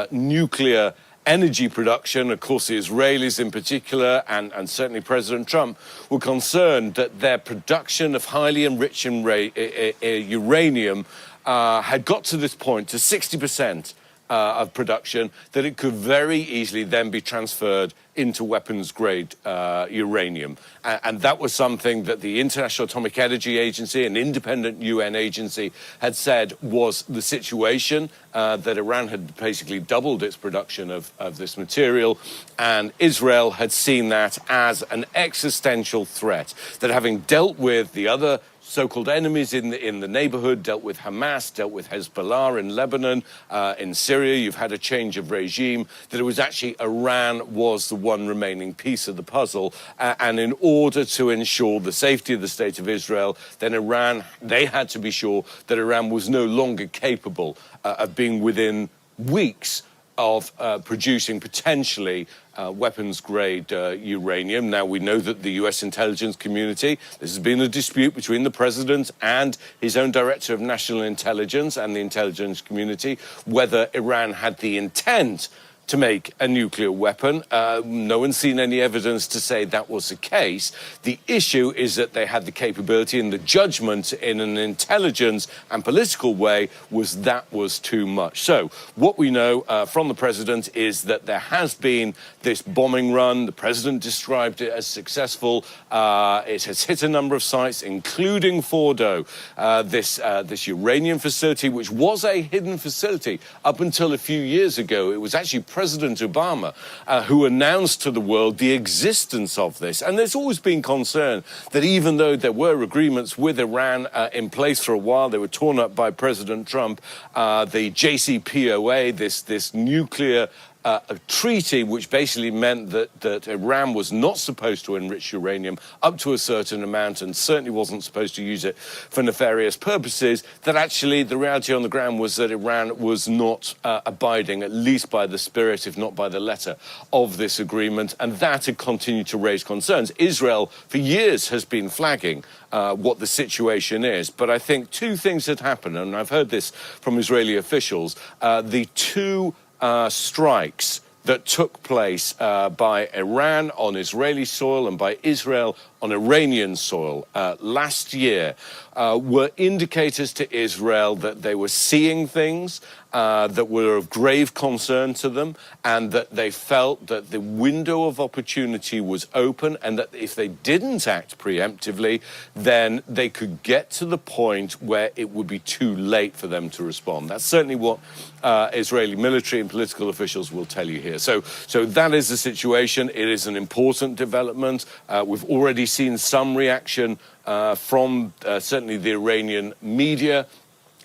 [SPEAKER 16] nuclear energy production. Of course, the Israelis in particular, and certainly President Trump, were concerned that their production of highly enriched uranium had got to this point, to 60% of production, that it could very easily then be transferred into weapons-grade uranium. And that was something that the International Atomic Energy Agency, an independent UN agency, had said was the situation, that Iran had basically doubled its production of this material, and Israel had seen that as an existential threat, that having dealt with the other so-called enemies in the neighborhood, dealt with Hamas, dealt with Hezbollah in Lebanon, in Syria, you've had a change of regime, that it was actually Iran was the one remaining piece of the puzzle. And in order to ensure the safety of the state of Israel, then they had to be sure that Iran was no longer capable of being within weeks of producing potentially weapons-grade uranium. Now, we know that the U.S. intelligence community, this has been a dispute between the president and his own director of national intelligence and the intelligence community, whether Iran had the intent to make a nuclear weapon. No one's seen any evidence to say that was the case. The issue is that they had the capability, and the judgment in an intelligence and political way was too much. So what we know from the president is that there has been this bombing run. The president described it as successful. It has hit a number of sites, including Fordo, this uranium facility, which was a hidden facility up until a few years ago. It was actually President Obama who announced to the world the existence of this. And there's always been concern that even though there were agreements with Iran in place for a while, they were torn up by President Trump, the JCPOA, this nuclear a treaty which basically meant that Iran was not supposed to enrich uranium up to a certain amount and certainly wasn't supposed to use it for nefarious purposes, that actually the reality on the ground was that Iran was not abiding, at least by the spirit, if not by the letter, of this agreement, and that had continued to raise concerns. Israel, for years, has been flagging what the situation is, but I think two things had happened, and I've heard this from Israeli officials. The two strikes that took place by Iran on Israeli soil and by Israel on Iranian soil last year were indicators to Israel that they were seeing things that were of grave concern to them, and that they felt that the window of opportunity was open, and that if they didn't act preemptively, then they could get to the point where it would be too late for them to respond. That's certainly what Israeli military and political officials will tell you here. So that is the situation. It is an important development. We've already seen some reaction from certainly the Iranian media,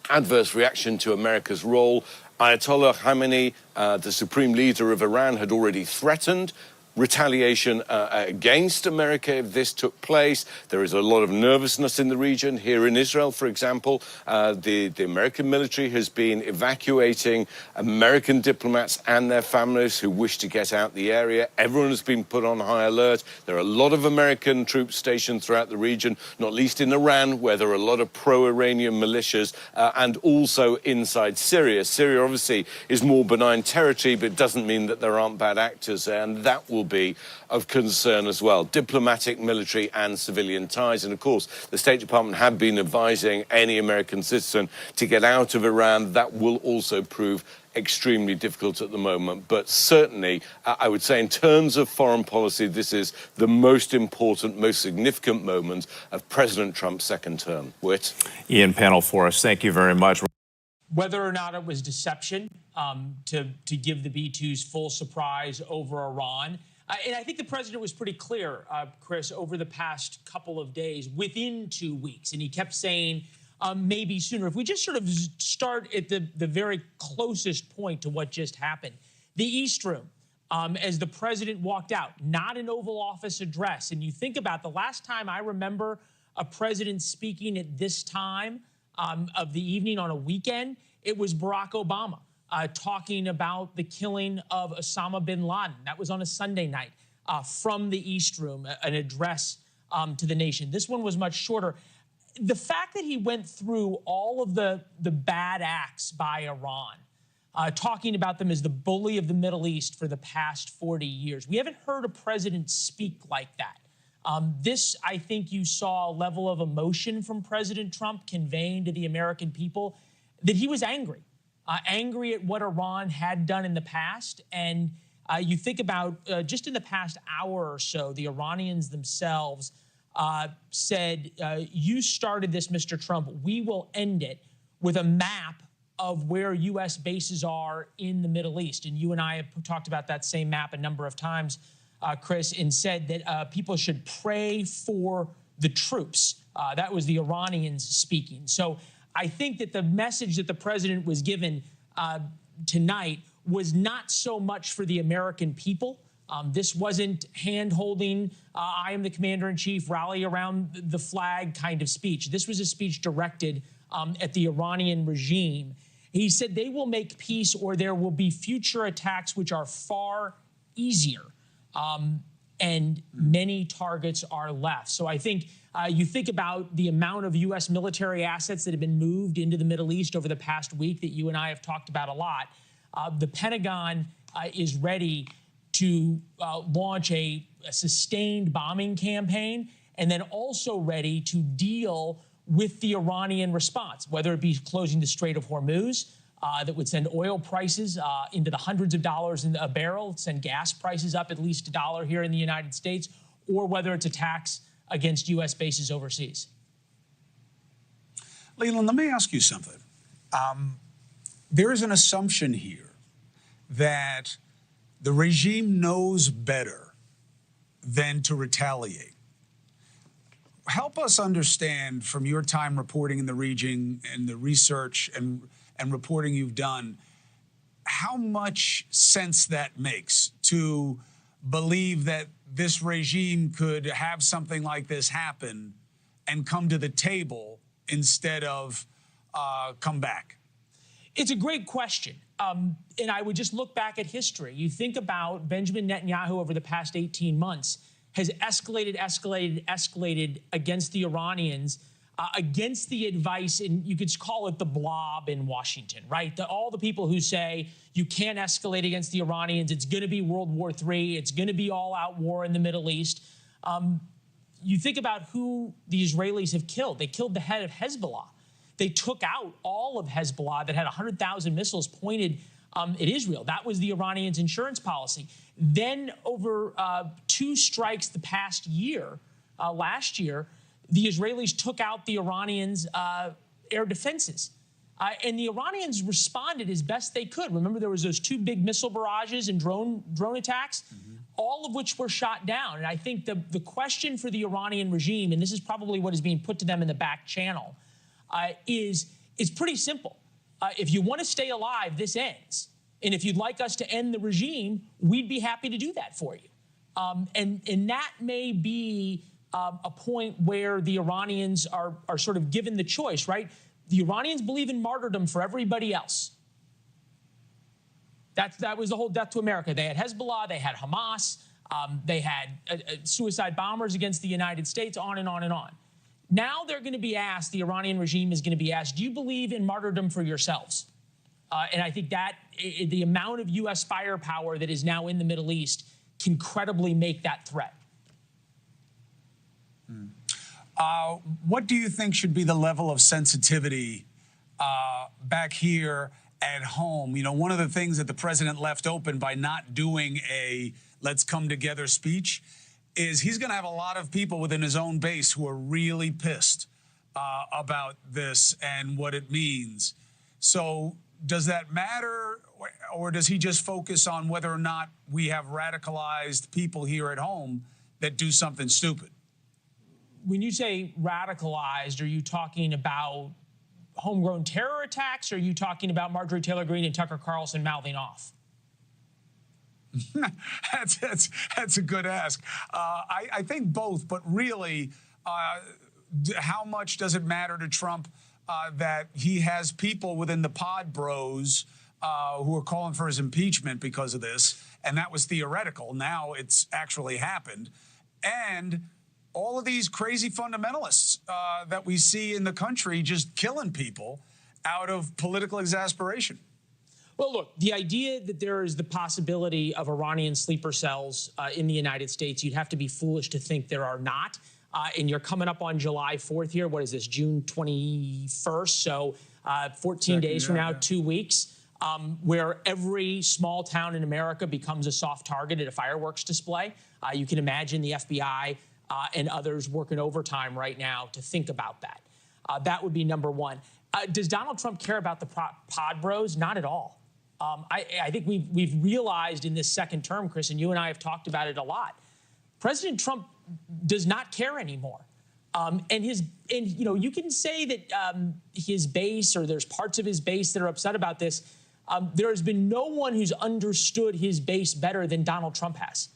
[SPEAKER 16] adverse reaction to America's role. Ayatollah Khamenei, the supreme leader of Iran, had already threatened retaliation against America if this took place. There is a lot of nervousness in the region. Here in Israel, for example, the American military has been evacuating American diplomats and their families who wish to get out the area. Everyone has been put on high alert. There are a lot of American troops stationed throughout the region, not least in Iran, where there are a lot of pro-Iranian militias, and also inside Syria. Syria obviously is more benign territory, but it doesn't mean that there aren't bad actors there, and that will be of concern as well. Diplomatic, military and civilian ties. And of course, the State Department have been advising any American citizen to get out of Iran. That will also prove extremely difficult at the moment. But certainly, I would say in terms of foreign policy, this is the most important, most significant moment of President Trump's second term. Whit?
[SPEAKER 13] Ian, panel for us. Thank you very much.
[SPEAKER 17] Whether or not it was deception to give the B-2s full surprise over Iran. And I think the president was pretty clear, Chris, over the past couple of days, within 2 weeks. And he kept saying maybe sooner. If we just sort of start at the very closest point to what just happened, the East Room, as the president walked out, not an Oval Office address. And you think about the last time I remember a president speaking at this time of the evening on a weekend, it was Barack Obama. Talking about the killing of Osama bin Laden. That was on a Sunday night from the East Room, an address to the nation. This one was much shorter. The fact that he went through all of the bad acts by Iran, talking about them as the bully of the Middle East for the past 40 years. We haven't heard a president speak like that. This, I think you saw a level of emotion from President Trump conveying to the American people that he was angry. Angry at what Iran had done in the past. And you think about just in the past hour or so, the Iranians themselves said, you started this, Mr. Trump. We will end it, with a map of where U.S. bases are in the Middle East. And you and I have talked about that same map a number of times, Chris, and said that people should pray for the troops. That was the Iranians speaking. So I think that the message that the president was given tonight was not so much for the American people. This wasn't hand-holding, I am the commander-in-chief, rally around the flag kind of speech. This was a speech directed at the Iranian regime. He said they will make peace or there will be future attacks which are far easier. And many targets are left. So I think you think about the amount of U.S. military assets that have been moved into the Middle East over the past week that you and I have talked about a lot. The Pentagon is ready to launch a sustained bombing campaign, and then also ready to deal with the Iranian response, whether it be closing the Strait of Hormuz, that would send oil prices into the hundreds of dollars a barrel, send gas prices up at least $1 here in the United States, or whether it's attacks against U.S. bases overseas.
[SPEAKER 18] Leland, let me ask you something. There is an assumption here that the regime knows better than to retaliate. Help us understand, from your time reporting in the region and the research and reporting you've done, how much sense that makes to believe that this regime could have something like this happen and come to the table instead of come back?
[SPEAKER 17] It's a great question. And I would just look back at history. You think about Benjamin Netanyahu over the past 18 months has escalated against the Iranians, against the advice, and you could call it the blob in Washington, right? All the people who say you can't escalate against the Iranians, it's going to be World War III, it's going to be all-out war in the Middle East. You think about who the Israelis have killed. They killed the head of Hezbollah. They took out all of Hezbollah that had 100,000 missiles pointed at Israel. That was the Iranians' insurance policy. Then over 2 strikes the past year, last year, the Israelis took out the Iranians' air defenses. And the Iranians responded as best they could. Remember, there was those 2 big missile barrages and drone attacks? all of which were shot down. And I think the question for the Iranian regime, and this is probably what is being put to them in the back channel, is pretty simple. If you want to stay alive, this ends. And if you'd like us to end the regime, we'd be happy to do that for you. And that may be a point where the Iranians are sort of given the choice, right? The Iranians believe in martyrdom for everybody else. That was the whole death to America. They had Hezbollah, they had Hamas, they had suicide bombers against the United States, on and on and on. Now they're going to be asked, the Iranian regime is going to be asked, do you believe in martyrdom for yourselves? And I think that the amount of U.S. firepower that is now in the Middle East can credibly make that threat.
[SPEAKER 18] What do you think should be the level of sensitivity back here at home? You know, one of the things that the president left open by not doing a let's come together speech is he's going to have a lot of people within his own base who are really pissed about this and what it means. So does that matter, or does he just focus on whether or not we have radicalized people here at home that do something stupid?
[SPEAKER 17] When you say radicalized, are you talking about homegrown terror attacks, or are you talking about Marjorie Taylor Greene and Tucker Carlson mouthing off?
[SPEAKER 18] That's a good ask. I think both, but really, how much does it matter to Trump that he has people within the pod bros who are calling for his impeachment because of this, and that was theoretical. Now it's actually happened. And all of these crazy fundamentalists that we see in the country just killing people out of political exasperation.
[SPEAKER 17] Well, look, the idea that there is the possibility of Iranian sleeper cells in the United States, you'd have to be foolish to think there are not. And you're coming up on July 4th here. What is this, June 21st? So 14 days from now, 2 weeks, where every small town in America becomes a soft target at a fireworks display. You can imagine the FBI and others working overtime right now to think about that. That would be number one. Does Donald Trump care about the pod bros? Not at all. I think we've realized in this second term, Chris, and you and I have talked about it a lot, President Trump does not care anymore. And you know, you can say that his base, or there's parts of his base that are upset about this. There has been no one who's understood his base better than Donald Trump has.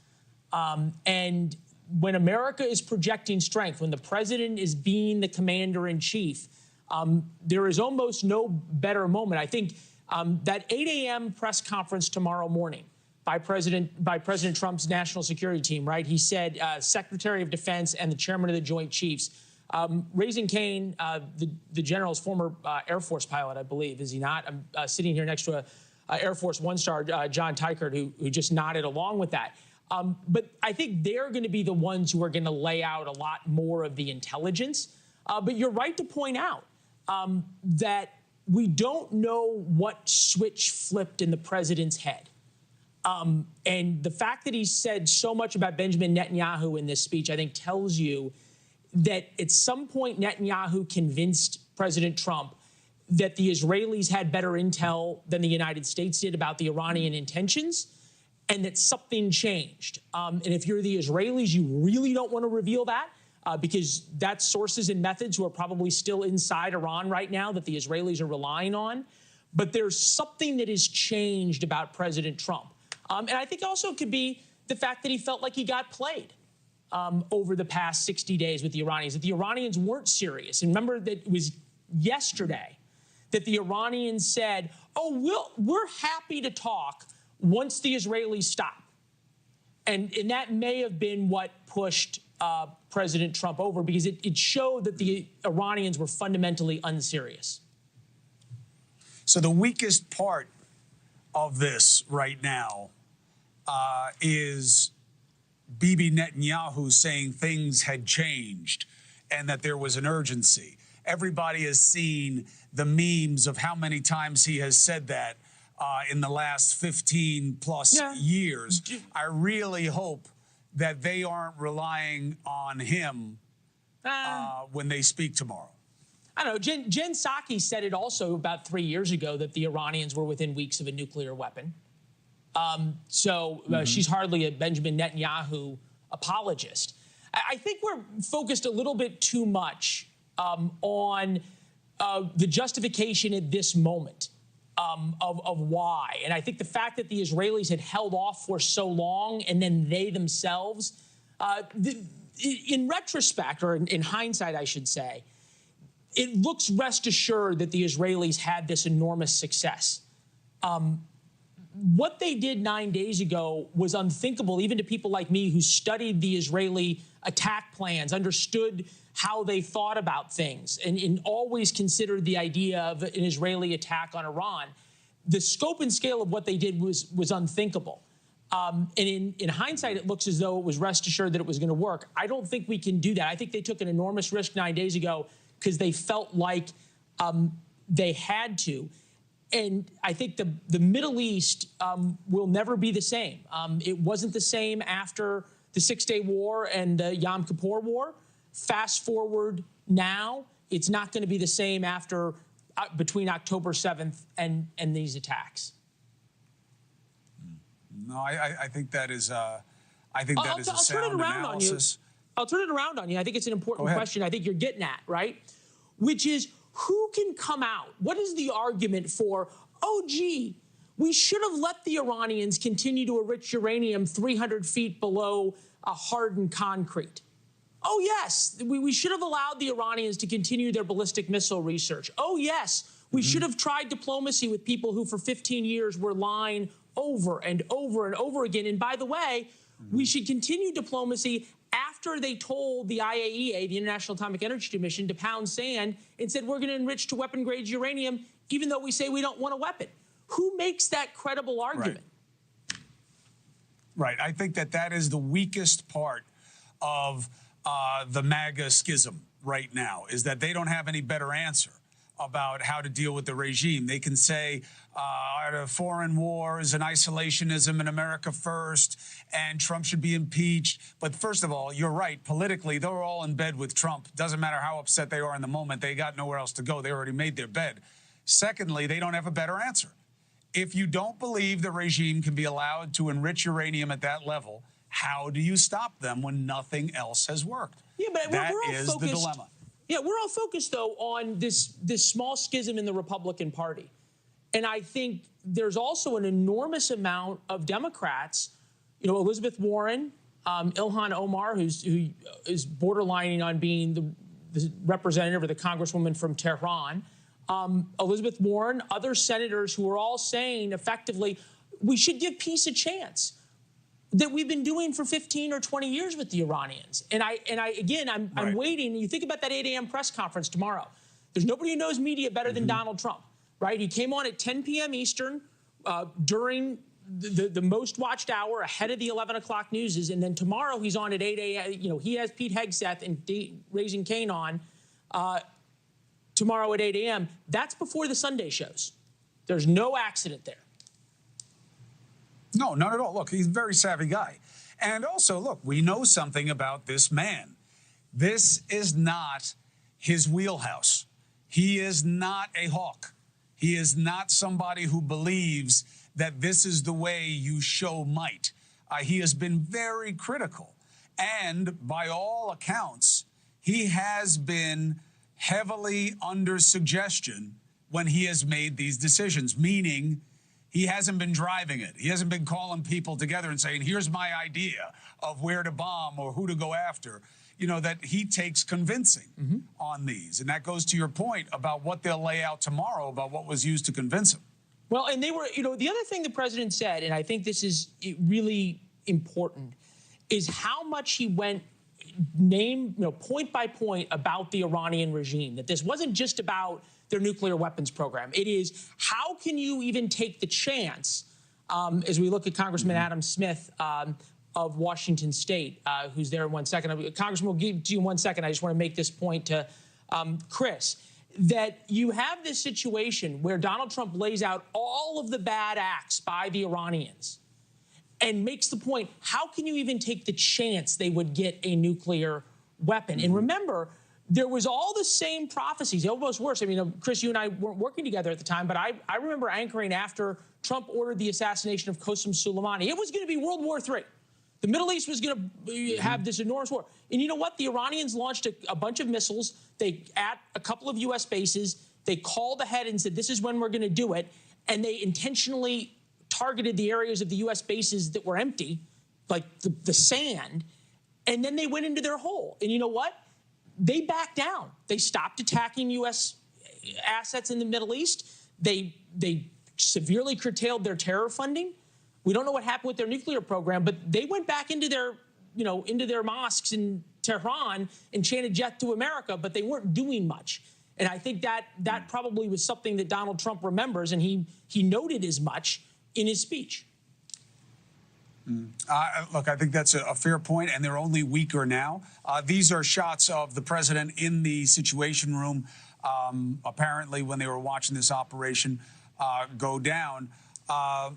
[SPEAKER 17] And when America is projecting strength, when the president is being the commander in chief, there is almost no better moment. I think that 8 a.m. press conference tomorrow morning by President Trump's national security team, right? He said Secretary of Defense and the chairman of the Joint Chiefs. Raising Cain, the general's former Air Force pilot, I believe, is he not? I'm sitting here next to a Air Force one-star, John Tykert, who just nodded along with that. But I think they're going to be the ones who are going to lay out a lot more of the intelligence. But you're right to point out that we don't know what switch flipped in the president's head. And the fact that he said so much about Benjamin Netanyahu in this speech, I think, tells you that at some point Netanyahu convinced President Trump that the Israelis had better intel than the United States did about the Iranian intentions, and that something changed. And if you're the Israelis, you really don't want to reveal that because that's sources and methods who are probably still inside Iran right now that the Israelis are relying on. But there's something that has changed about President Trump. And I think also it could be the fact that he felt like he got played over the past 60 days with the Iranians, that the Iranians weren't serious. And remember that it was yesterday that the Iranians said, oh, we're happy to talk once the Israelis stop. And that may have been what pushed President Trump over, because it showed that the Iranians were fundamentally unserious.
[SPEAKER 18] So the weakest part of this right now is Bibi Netanyahu saying things had changed and that there was an urgency. Everybody has seen the memes of how many times he has said that in the last 15 plus years. I really hope that they aren't relying on him when they speak tomorrow.
[SPEAKER 17] I don't know. Jen Psaki said it also about 3 years ago that the Iranians were within weeks of a nuclear weapon. She's hardly a Benjamin Netanyahu apologist. I think we're focused a little bit too much on the justification at this moment of why. And I think the fact that the Israelis had held off for so long and then they themselves, in retrospect, or in hindsight, I should say, it looks, rest assured, that the Israelis had this enormous success. What they did 9 days ago was unthinkable, even to people like me who studied the Israeli attack plans, understood how they thought about things, and always considered the idea of an Israeli attack on Iran. The scope and scale of what they did was unthinkable. And in hindsight, it looks as though it was rest assured that it was going to work. I don't think we can do that. I think they took an enormous risk 9 days ago because they felt like they had to. And I think the Middle East will never be the same. It wasn't the same after the Six-Day War and the Yom Kippur War. Fast forward now, it's not going to be the same after between October 7th and these attacks.
[SPEAKER 18] No, I think that is a sound analysis.
[SPEAKER 17] I'll turn it around on you. I think it's an important question. I think you're getting at, right? Which is, who can come out? What is the argument for, oh, gee, we should have let the Iranians continue to enrich uranium 300 feet below a hardened concrete? Oh, yes, we should have allowed the Iranians to continue their ballistic missile research. Oh, yes, we should have tried diplomacy with people who for 15 years were lying over and over and over again. And by the way, we should continue diplomacy after they told the IAEA, the International Atomic Energy Commission, to pound sand and said, we're going to enrich to weapon-grade uranium, even though we say we don't want a weapon. Who makes that credible argument?
[SPEAKER 18] Right. I think that is the weakest part of the MAGA schism right now, is that they don't have any better answer about how to deal with the regime. They can say foreign wars and isolationism in America first, and Trump should be impeached. But first of all, you're right. Politically, they're all in bed with Trump. Doesn't matter how upset they are in the moment. They got nowhere else to go. They already made their bed. Secondly, they don't have a better answer. If you don't believe the regime can be allowed to enrich uranium at that level, how do you stop them when nothing else has worked?
[SPEAKER 17] Yeah, but
[SPEAKER 18] that
[SPEAKER 17] we're all
[SPEAKER 18] is
[SPEAKER 17] focused,
[SPEAKER 18] the dilemma.
[SPEAKER 17] Yeah, we're all focused, though, on this small schism in the Republican Party. And I think there's also an enormous amount of Democrats, Elizabeth Warren, Ilhan Omar, who is borderlining on being the representative or the congresswoman from Tehran, Elizabeth Warren, other senators who are all saying effectively, we should give peace a chance, that we've been doing for 15 or 20 years with the Iranians. And I'm waiting. You think about that 8 a.m. press conference tomorrow. There's nobody who knows media better than Donald Trump, right? He came on at 10 p.m. Eastern during the most watched hour ahead of the 11 o'clock news. And then tomorrow he's on at 8 a.m. He has Pete Hegseth and Raising Cane on tomorrow at 8 a.m. That's before the Sunday shows. There's no accident there.
[SPEAKER 18] No, not at all. Look, he's a very savvy guy. And also, look, we know something about this man. This is not his wheelhouse. He is not a hawk. He is not somebody who believes that this is the way you show might. He has been very critical. And by all accounts, he has been heavily under suggestion when he has made these decisions, meaning he hasn't been driving it. He hasn't been calling people together and saying, here's my idea of where to bomb or who to go after. That he takes convincing on these. And that goes to your point about what they'll lay out tomorrow about what was used to convince him.
[SPEAKER 17] Well, and they were, the other thing the president said, and I think this is really important, is how much he went point by point about the Iranian regime, that this wasn't just about their nuclear weapons program. It is, how can you even take the chance, as we look at Congressman Adam Smith of Washington State, who's there in 1 second. Congressman, we'll give to you in 1 second. I just want to make this point to Chris, that you have this situation where Donald Trump lays out all of the bad acts by the Iranians and makes the point, how can you even take the chance they would get a nuclear weapon? And remember, there was all the same prophecies, almost worse. I mean, Chris, you and I weren't working together at the time, but I remember anchoring after Trump ordered the assassination of Qasem Soleimani. It was going to be World War III. The Middle East was going to have this enormous war. And you know what? The Iranians launched a bunch of missiles. At a couple of U.S. bases. They called ahead and said, this is when we're going to do it. And they intentionally targeted the areas of the U.S. bases that were empty, like the sand. And then they went into their hole. And you know what? They backed down. They stopped attacking U.S. assets in the Middle East. They severely curtailed their terror funding. We don't know what happened with their nuclear program, but they went back into their mosques in Tehran and chanted "Death to America," but they weren't doing much. And I think that probably was something that Donald Trump remembers, and he noted as much in his speech.
[SPEAKER 18] Look, I think that's a fair point, and they're only weaker now. These are shots of the president in the Situation Room, apparently when they were watching this operation go down.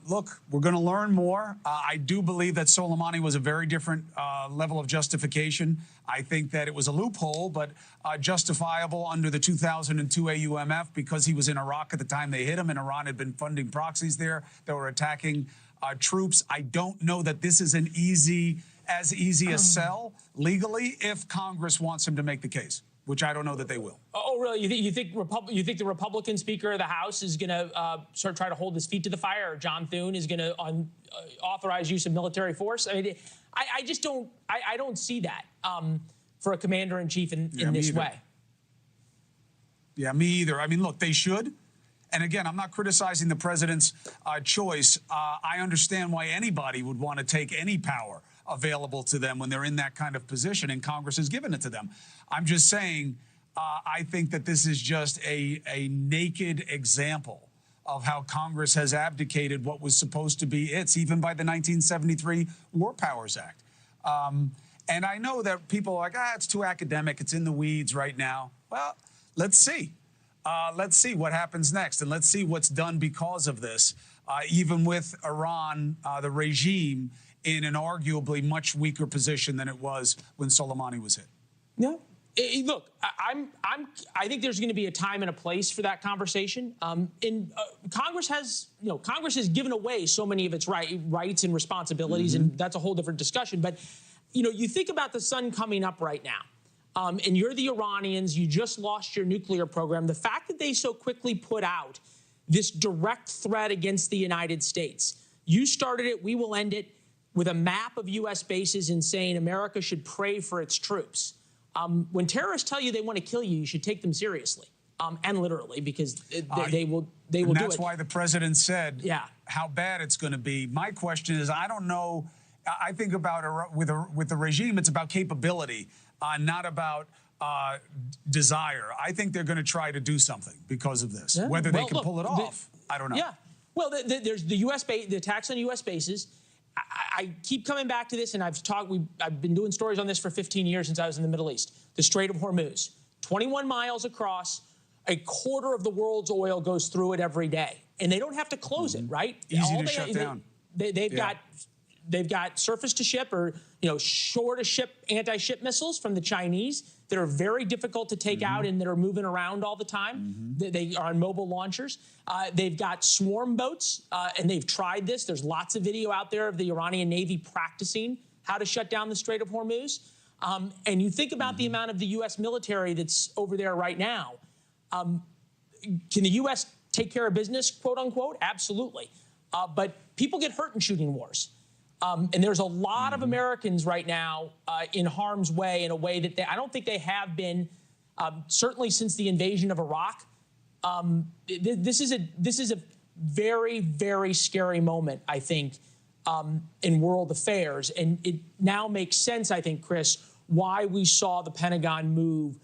[SPEAKER 18] Look, we're going to learn more. I do believe that Soleimani was a very different level of justification. I think that it was a loophole, but justifiable under the 2002 AUMF because he was in Iraq at the time they hit him, and Iran had been funding proxies there that were attacking troops. I don't know that this is as easy a sell legally if Congress wants him to make the case, which I don't know that they will.
[SPEAKER 17] Oh, really? You think the Republican Speaker of the House is going to sort of try to hold his feet to the fire, or John Thune is going to authorize use of military force? I mean, I just don't. I don't see that for a commander-in-chief in this way.
[SPEAKER 18] Yeah, me either. I mean, look, they should. And again, I'm not criticizing the president's choice. I understand why anybody would want to take any power available to them when they're in that kind of position, and Congress has given it to them. I'm just saying, I think that this is just a naked example of how Congress has abdicated what was supposed to be its, even by the 1973 War Powers Act. And I know that people are like, it's too academic, it's in the weeds right now. Well, let's see. Let's see what happens next, and let's see what's done because of this, even with Iran, the regime, in an arguably much weaker position than it was when Soleimani was hit.
[SPEAKER 17] No. Look, I think there's going to be a time and a place for that conversation. Congress has given away so many of its rights and responsibilities, and that's a whole different discussion. But, you think about the sun coming up right now. And you're the Iranians, you just lost your nuclear program. The fact that they so quickly put out this direct threat against the United States, you started it, we will end it, with a map of U.S. bases and saying America should pray for its troops. When terrorists tell you they want to kill you, you should take them seriously, and literally, because they will do it.
[SPEAKER 18] That's why the president said how bad it's going to be. My question is, I don't know. I think about with the regime, it's about capability. Not about desire. I think they're going to try to do something because of this.
[SPEAKER 17] Yeah.
[SPEAKER 18] Whether they can pull it off, I don't know.
[SPEAKER 17] Yeah. Well, there's the the attacks on U.S. bases. I keep coming back to this, and I've been doing stories on this for 15 years since I was in the Middle East. The Strait of Hormuz, 21 miles across, a quarter of the world's oil goes through it every day, and they don't have to close it, right?
[SPEAKER 18] Easy to shut down.
[SPEAKER 17] They've got surface to ship or shore to ship anti-ship missiles from the Chinese that are very difficult to take out and that are moving around all the time. They are on mobile launchers. They've got swarm boats, and they've tried this. There's lots of video out there of the Iranian Navy practicing how to shut down the Strait of Hormuz. And you think about the amount of the U.S. military that's over there right now. Can the U.S. take care of business, quote unquote? Absolutely. But people get hurt in shooting wars. And there's a lot of Americans right now in harm's way in a way that I don't think they have been, certainly since the invasion of Iraq. This is a very, very scary moment, I think, in world affairs. And it now makes sense, I think, Chris, why we saw the Pentagon move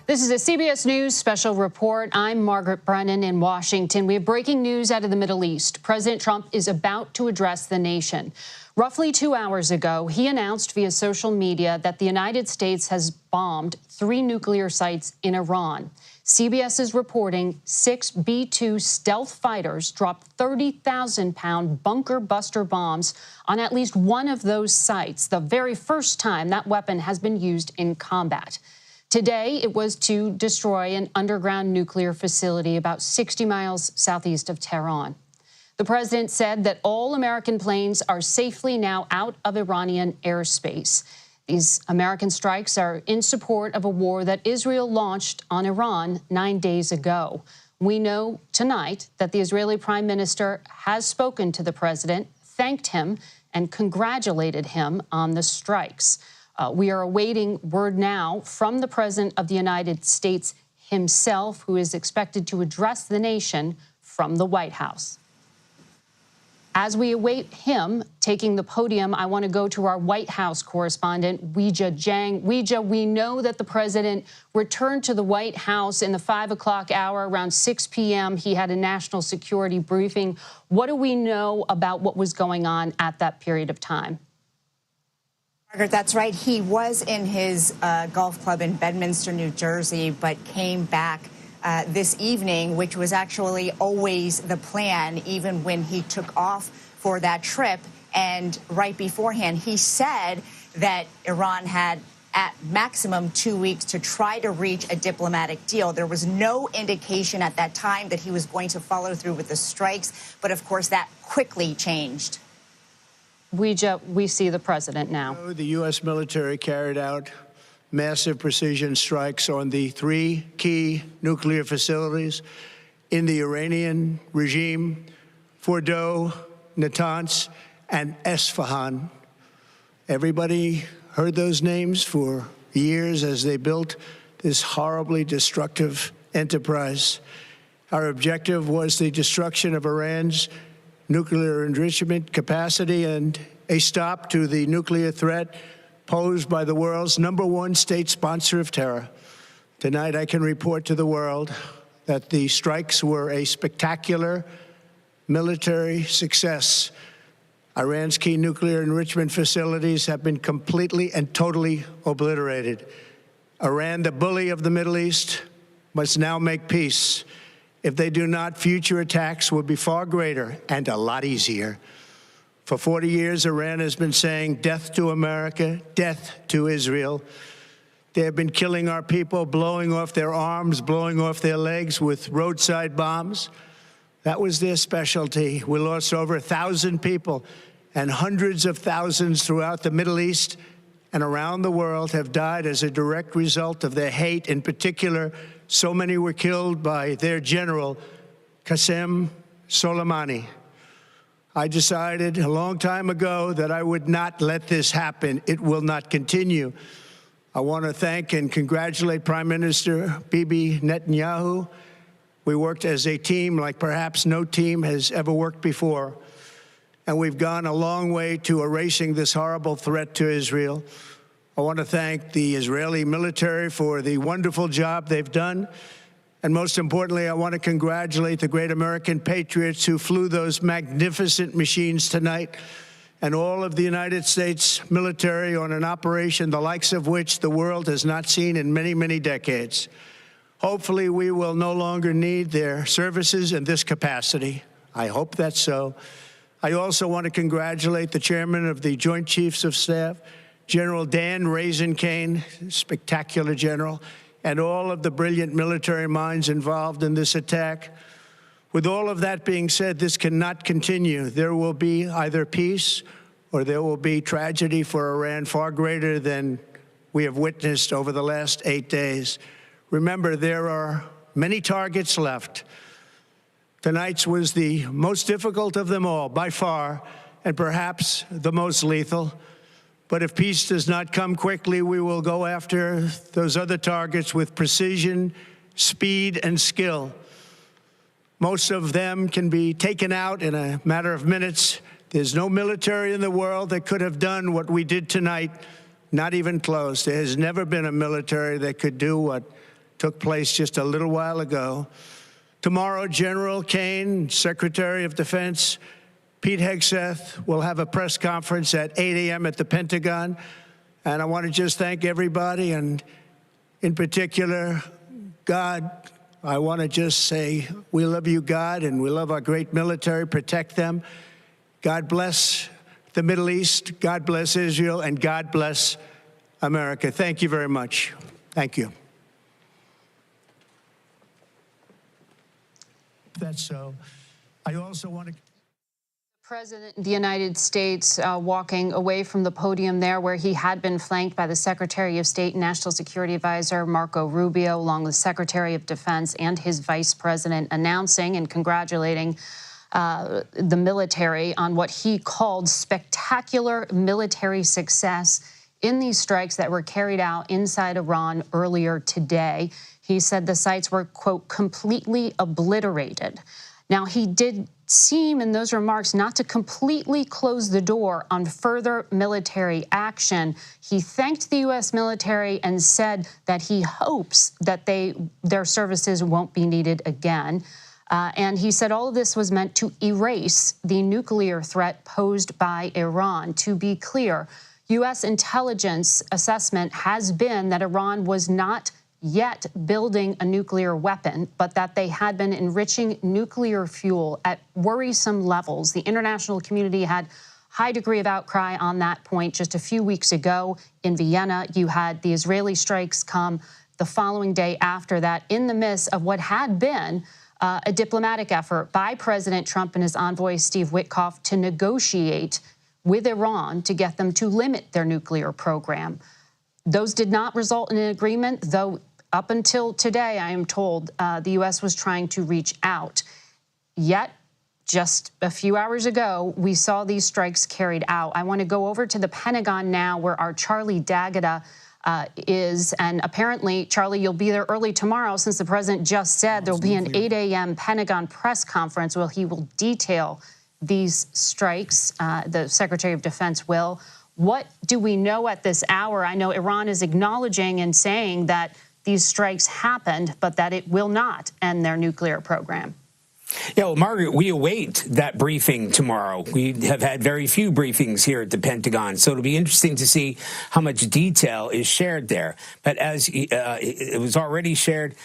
[SPEAKER 19] This is a CBS News special report. I'm Margaret Brennan in Washington. We have breaking news out of the Middle East. President Trump is about to address the nation. Roughly 2 hours ago, he announced via social media that the United States has bombed 3 nuclear sites in Iran. CBS is reporting 6 B-2 stealth fighters dropped 30,000-pound bunker buster bombs on at least one of those sites, the very first time that weapon has been used in combat. Today, it was to destroy an underground nuclear facility about 60 miles southeast of Tehran. The president said that all American planes are safely now out of Iranian airspace. These American strikes are in support of a war that Israel launched on Iran 9 days ago. We know tonight that the Israeli prime minister has spoken to the president, thanked him, and congratulated him on the strikes. We are awaiting word now from the President of the United States himself, who is expected to address the nation from the White House. As we await him taking the podium, I want to go to our White House correspondent, Weijia Jiang. Weijia, we know that the president returned to the White House in the 5 o'clock hour, around 6 p.m. He had a national security briefing. What do we know about what was going on at that period of time?
[SPEAKER 20] Margaret, that's right. He was in his golf club in Bedminster, New Jersey, but came back this evening, which was actually always the plan, even when he took off for that trip. And right beforehand, he said that Iran had at maximum 2 weeks to try to reach a diplomatic deal. There was no indication at that time that he was going to follow through with the strikes. But of course, that quickly changed.
[SPEAKER 19] We see the president now.
[SPEAKER 3] The U.S. military carried out massive precision strikes on the 3 key nuclear facilities in the Iranian regime, Fordow, Natanz, and Esfahan. Everybody heard those names for years as they built this horribly destructive enterprise. Our objective was the destruction of Iran's nuclear enrichment capacity and a stop to the nuclear threat posed by the world's #1 state sponsor of terror. Tonight, I can report to the world that the strikes were a spectacular military success. Iran's key nuclear enrichment facilities have been completely and totally obliterated. Iran, the bully of the Middle East, must now make peace. If they do not, future attacks will be far greater and a lot easier. For 40 years, Iran has been saying death to America, death to Israel. They have been killing our people, blowing off their arms, blowing off their legs with roadside bombs. That was their specialty. We lost over 1,000 people, and hundreds of thousands throughout the Middle East and around the world have died as a direct result of their hate. In particular, so many were killed by their general, Qasem Soleimani. I decided a long time ago that I would not let this happen. It will not continue. I want to thank and congratulate Prime Minister Bibi Netanyahu. We worked as a team like perhaps no team has ever worked before. And we've gone a long way to erasing this horrible threat to Israel. I want to thank the Israeli military for the wonderful job they've done. And most importantly, I want to congratulate the great American patriots who flew those magnificent machines tonight, and all of the United States military on an operation the likes of which the world has not seen in many, many decades. Hopefully, we will no longer need their services in this capacity. I hope that's so. I also want to congratulate the chairman of the Joint Chiefs of Staff, General Dan Raisin-Kane, spectacular general, and all of the brilliant military minds involved in this attack. With all of that being said, this cannot continue. There will be either peace or there will be tragedy for Iran far greater than we have witnessed over the last 8 days. Remember, there are many targets left. Tonight's was the most difficult of them all, by far, and perhaps the most lethal. But if peace does not come quickly, we will go after those other targets with precision, speed, and skill. Most of them can be taken out in a matter of minutes. There's no military in the world that could have done what we did tonight, not even close. There has never been a military that could do what took place just a little while ago. Tomorrow, General Kane, Secretary of Defense Pete Hegseth, will have a press conference at 8 a.m. at the Pentagon. And I want to just thank everybody, and in particular, God. I want to just say we love you, God, and we love our great military. Protect them. God bless the Middle East. God bless Israel, and God bless America. Thank you very much. Thank you. That's so. I also want to.
[SPEAKER 19] President of the United States walking away from the podium there where he had been flanked by the Secretary of State and National Security Advisor Marco Rubio, along with Secretary of Defense and his Vice President, announcing and congratulating the military on what he called spectacular military success in these strikes that were carried out inside Iran earlier today. He said the sites were, quote, completely obliterated. Now, he did seem in those remarks not to completely close the door on further military action. He thanked the U.S. military and said that he hopes that their services won't be needed again. And he said all of this was meant to erase the nuclear threat posed by Iran. To be clear, U.S. intelligence assessment has been that Iran was not yet building a nuclear weapon, but that they had been enriching nuclear fuel at worrisome levels. The international community had high degree of outcry on that point. Just a few weeks ago in Vienna, you had the Israeli strikes come the following day after that, in the midst of what had been a diplomatic effort by President Trump and his envoy, Steve Witkoff, to negotiate with Iran to get them to limit their nuclear program. Those did not result in an agreement, though up until today, I am told, the U.S. was trying to reach out. Yet, just a few hours ago, we saw these strikes carried out. I want to go over to the Pentagon now, where our Charlie D'Agata is. And apparently, Charlie, you'll be there early tomorrow, since the president just said there will be an 8 a.m. Pentagon press conference where he will detail these strikes. The Secretary of Defense will. What do we know at this hour? I know Iran is acknowledging and saying that these strikes happened, but that it will not end their nuclear program.
[SPEAKER 21] Yeah, well, Margaret, we await that briefing tomorrow. We have had very few briefings here at the Pentagon, so it'll be interesting to see how much detail is shared there. But as it was already shared,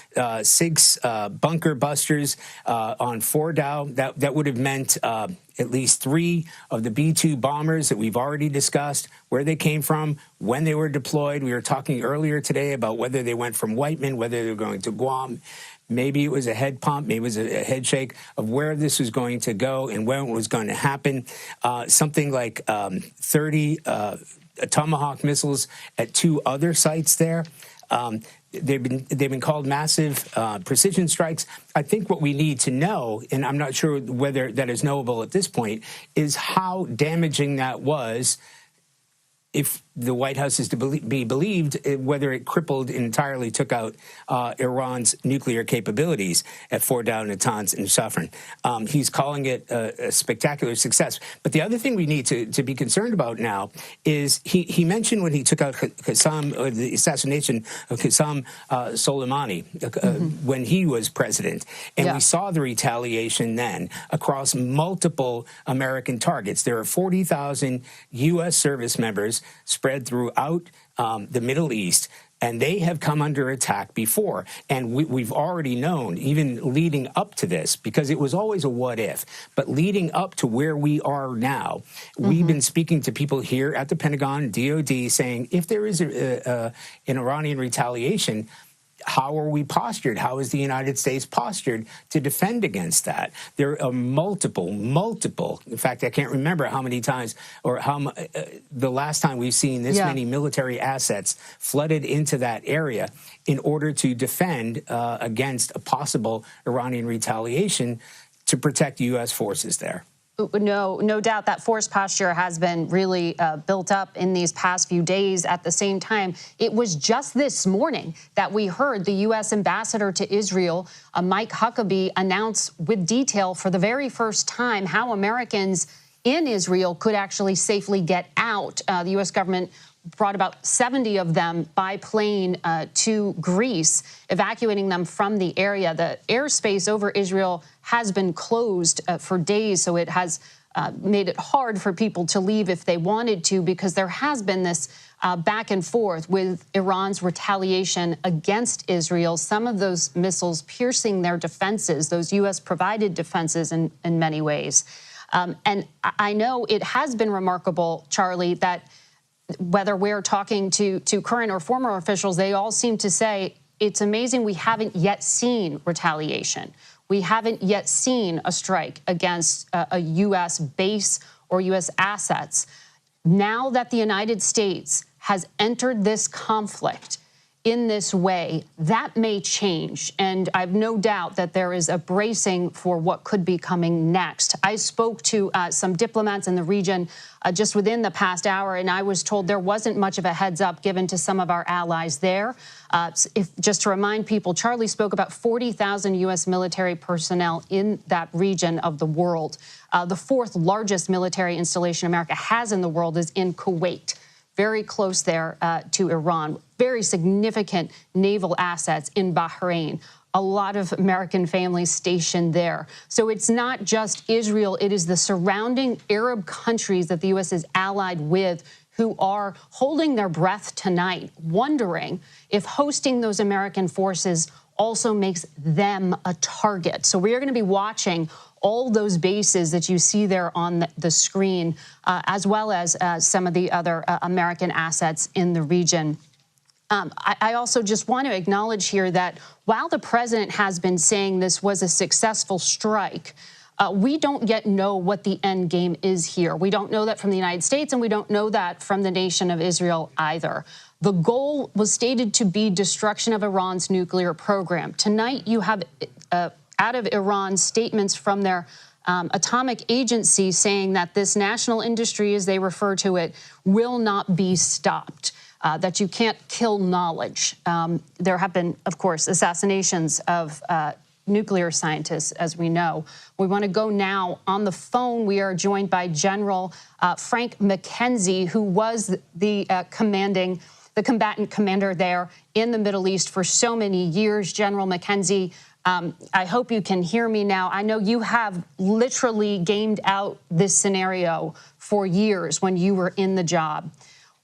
[SPEAKER 21] 6 bunker busters on Fordow, that would have meant at least 3 of the B-2 bombers that we've already discussed, where they came from, when they were deployed. We were talking earlier today about whether they went from Whiteman, whether they were going to Guam. Maybe it was a head pump, maybe it was a head shake of where this was going to go and when it was going to happen. Something like 30 Tomahawk missiles at 2 other sites there. They've been called massive precision strikes. I think what we need to know, and I'm not sure whether that is knowable at this point, is how damaging that was, if the White House is to be believed, whether it crippled and entirely took out Iran's nuclear capabilities at Fordow, Natanz, and Safran. He's calling it a spectacular success. But the other thing we need to be concerned about now is he mentioned when he took out Qassam, or the assassination of Qassam Soleimani when he was president. And we saw the retaliation then across multiple American targets. There are 40,000 U.S. service members spread throughout the Middle East, and they have come under attack before. And we've already known, even leading up to this, because it was always a what if, but leading up to where we are now, we've been speaking to people here at the Pentagon, DOD, saying if there is an Iranian retaliation, how are we postured? How is the United States postured to defend against that? There are multiple. In fact, I can't remember how many times or how the last time we've seen this many military assets flooded into that area in order to defend against a possible Iranian retaliation to protect U.S. forces there.
[SPEAKER 19] No doubt that force posture has been really built up in these past few days. At the same time, it was just this morning that we heard the U.S. ambassador to Israel, Mike Huckabee, announce with detail for the very first time how Americans in Israel could actually safely get out. The U.S. government brought about 70 of them by plane to Greece, evacuating them from the area. The airspace over Israel has been closed for days, so it has made it hard for people to leave if they wanted to, because there has been this back and forth with Iran's retaliation against Israel, some of those missiles piercing their defenses, those U.S.-provided defenses in many ways. And I know it has been remarkable, Charlie, that whether we're talking to current or former officials, they all seem to say it's amazing we haven't yet seen retaliation. We haven't yet seen a strike against a U.S. base or U.S. assets. Now that the United States has entered this conflict in this way, that may change. And I have no doubt that there is a bracing for what could be coming next. I spoke to some diplomats in the region just within the past hour, and I was told there wasn't much of a heads up given to some of our allies there. Just to remind people, Charlie spoke about 40,000 U.S. military personnel in that region of the world. The fourth largest military installation America has in the world is in Kuwait, very close there to Iran. Very significant naval assets in Bahrain. A lot of American families stationed there. So it's not just Israel, it is the surrounding Arab countries that the U.S. is allied with who are holding their breath tonight, wondering if hosting those American forces also makes them a target. So we are going to be watching all those bases that you see there on the screen, as well as some of the other American assets in the region. I also just want to acknowledge here that while the president has been saying this was a successful strike, we don't yet know what the end game is here. We don't know that from the United States, and we don't know that from the nation of Israel either. The goal was stated to be destruction of Iran's nuclear program. Tonight, you have out of Iran statements from their atomic agency saying that this national industry, as they refer to it, will not be stopped. That you can't kill knowledge. There have been, of course, assassinations of nuclear scientists, as we know. We want to go now on the phone. We are joined by General Frank McKenzie, who was the combatant commander there in the Middle East for so many years. General McKenzie, I hope you can hear me now. I know you have literally gamed out this scenario for years when you were in the job.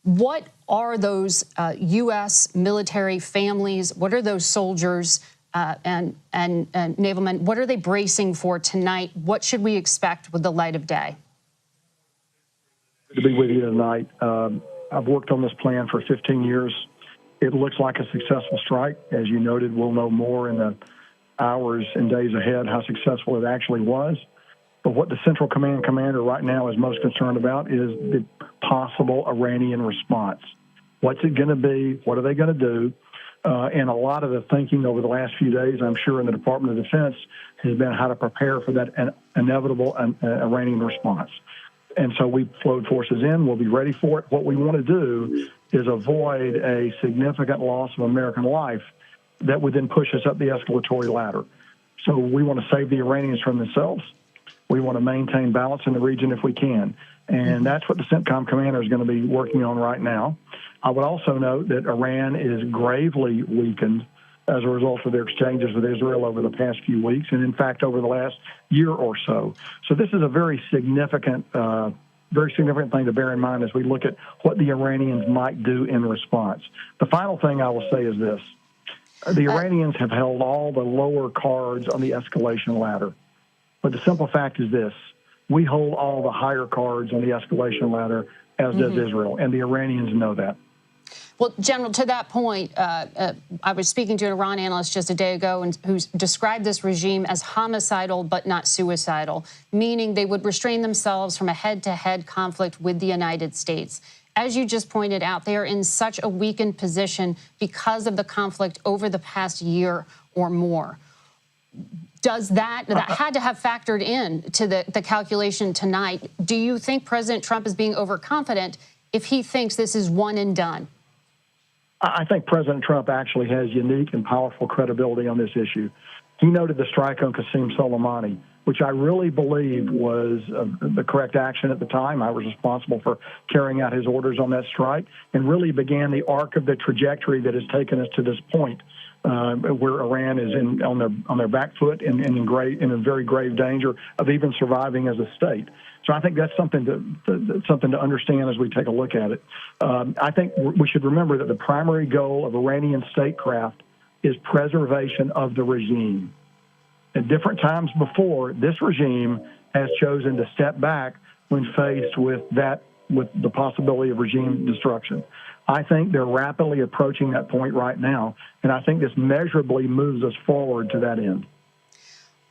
[SPEAKER 19] What are those U.S. military families? What are those soldiers and naval men? What are they bracing for tonight? What should we expect with the light of day?
[SPEAKER 2] Good to be with you tonight. I've worked on this plan for 15 years. It looks like a successful strike. As you noted, we'll know more in the hours and days ahead how successful it actually was. But what the Central Command commander right now is most concerned about is the possible Iranian response. What's it going to be? What are they going to do? And a lot of the thinking over the last few days, I'm sure, in the Department of Defense has been how to prepare for that inevitable Iranian response. And so we flowed forces in. We'll be ready for it. What we want to do is avoid a significant loss of American life that would then push us up the escalatory ladder. So we want to save the Iranians from themselves. We want to maintain balance in the region if we can. And that's what the CENTCOM commander is going to be working on right now. I would also note that Iran is gravely weakened as a result of their exchanges with Israel over the past few weeks, and in fact over the last year or so. So this is a very significant thing to bear in mind as we look at what the Iranians might do in response. The final thing I will say is this. The Iranians have held all the lower cards on the escalation ladder. But the simple fact is this. We hold all the higher cards on the escalation ladder, as does Israel, and the Iranians know that.
[SPEAKER 19] Well, General, to that point, I was speaking to an Iran analyst just a day ago who described this regime as homicidal but not suicidal, meaning they would restrain themselves from a head-to-head conflict with the United States. As you just pointed out, they are in such a weakened position because of the conflict over the past year or more. Does that had to have factored in to the calculation tonight? Do you think President Trump is being overconfident if he thinks this is one and done?
[SPEAKER 2] I think President Trump actually has unique and powerful credibility on this issue. He noted the strike on Qasem Soleimani which I really believe was the correct action at the time. I was responsible for carrying out his orders on that strike and really began the arc of the trajectory that has taken us to this point. Where Iran is on their back foot and in very grave danger of even surviving as a state. So I think that's something to understand as we take a look at it. I think we should remember that the primary goal of Iranian statecraft is preservation of the regime. At different times before, this regime has chosen to step back when faced with the possibility of regime destruction. I think they're rapidly approaching that point right now, and I think this measurably moves us forward to that end.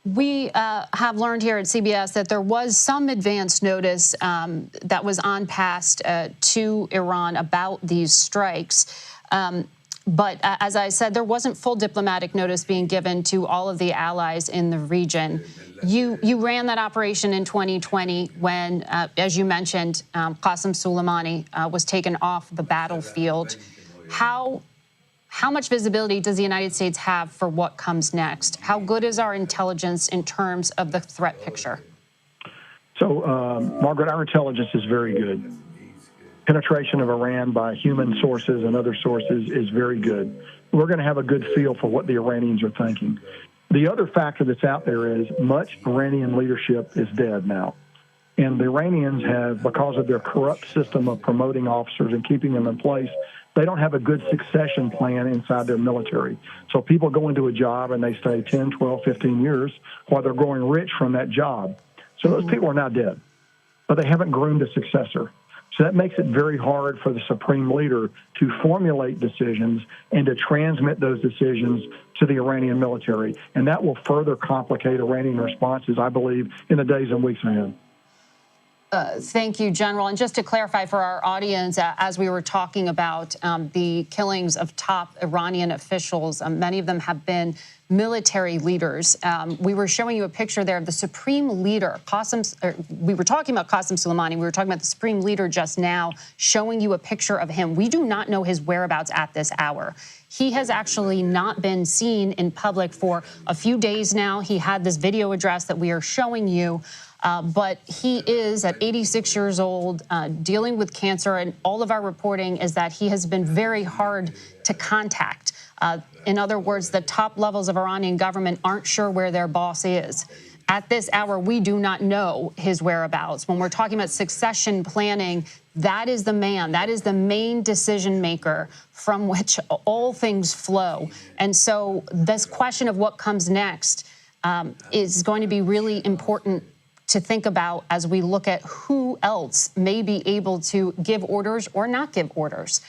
[SPEAKER 19] We have learned here at CBS that there was some advance notice that was on past to Iran about these strikes. But as I said, there wasn't full diplomatic notice being given to all of the allies in the region. You ran that operation in 2020 when, as you mentioned, Qasem Soleimani was taken off the battlefield. How much visibility does the United States have for what comes next? How good is our intelligence in terms of the threat picture?
[SPEAKER 2] So, Margaret, our intelligence is very good. Penetration of Iran by human sources and other sources is very good. We're going to have a good feel for what the Iranians are thinking. The other factor that's out there is much Iranian leadership is dead now. And the Iranians have, because of their corrupt system of promoting officers and keeping them in place, they don't have a good succession plan inside their military. So people go into a job and they stay 10, 12, 15 years while they're growing rich from that job. So those people are now dead, but they haven't groomed a successor. So that makes it very hard for the supreme leader to formulate decisions and to transmit those decisions to the Iranian military. And that will further complicate Iranian responses, I believe, in the days and weeks ahead.
[SPEAKER 19] Thank you, General. And just to clarify for our audience, as we were talking about the killings of top Iranian officials, many of them have been military leaders. We were showing you a picture there of the supreme leader, we were talking about Qasem Soleimani. We were talking about the supreme leader just now, showing you a picture of him. We do not know his whereabouts at this hour. He has actually not been seen in public for a few days now. He had this video address that we are showing you. But he is at 86 years old, dealing with cancer, and all of our reporting is that he has been very hard to contact. In other words, the top levels of Iranian government aren't sure where their boss is. At this hour, we do not know his whereabouts. When we're talking about succession planning, that is the man, that is the main decision maker from which all things flow. And so this question of what comes next is going to be really important to think about as we look at who else may be able to give orders or not give orders.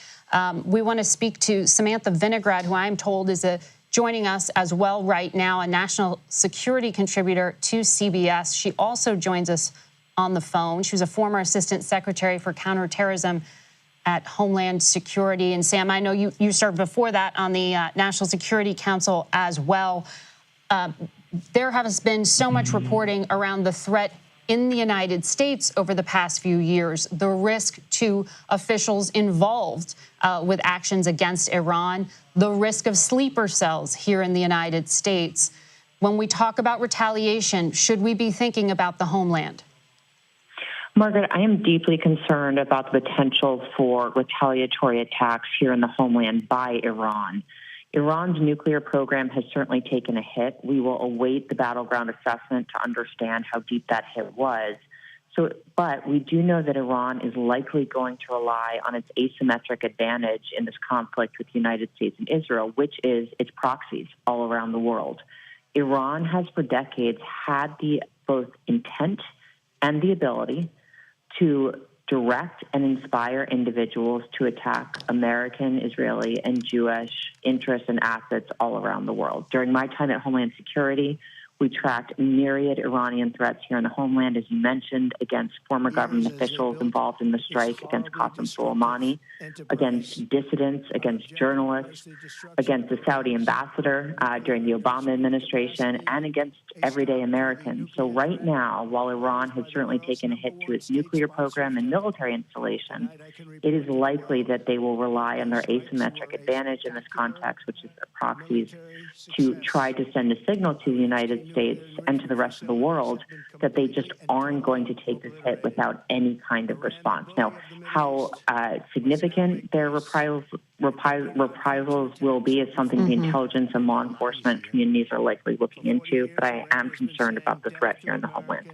[SPEAKER 19] We want to speak to Samantha Vinograd, who I'm told is joining us as well right now, a national security contributor to CBS. She also joins us on the phone. She was a former assistant secretary for counterterrorism at Homeland Security. And Sam, I know you served before that on the National Security Council as well. There has been so much reporting around the threat in the United States over the past few years, the risk to officials involved with actions against Iran, the risk of sleeper cells here in the United States. When we talk about retaliation, should we be thinking about the homeland?
[SPEAKER 6] Margaret, I am deeply concerned about the potential for retaliatory attacks here in the homeland by Iran. Iran's nuclear program has certainly taken a hit. We will await the battleground assessment to understand how deep that hit was. But we do know that Iran is likely going to rely on its asymmetric advantage in this conflict with the United States and Israel, which is its proxies all around the world. Iran has for decades had the both intent and the ability to direct and inspire individuals to attack American, Israeli, and Jewish interests and assets all around the world. During my time at Homeland Security, we tracked myriad Iranian threats here in the homeland, as you mentioned, against former government officials involved in the strike against Qasem Soleimani, against dissidents, against journalists, against the Saudi ambassador during the Obama administration, and against everyday Americans. So right now, while Iran has certainly taken a hit to its nuclear program and military installation, it is likely that they will rely on their asymmetric advantage in this context, which is their proxies, to try to send a signal to the United States and to the rest of the world that they just aren't going to take this hit without any kind of response. Now, how significant their reprisals will be is something the intelligence and law enforcement communities are likely looking into, but I am concerned about the threat here in the homeland.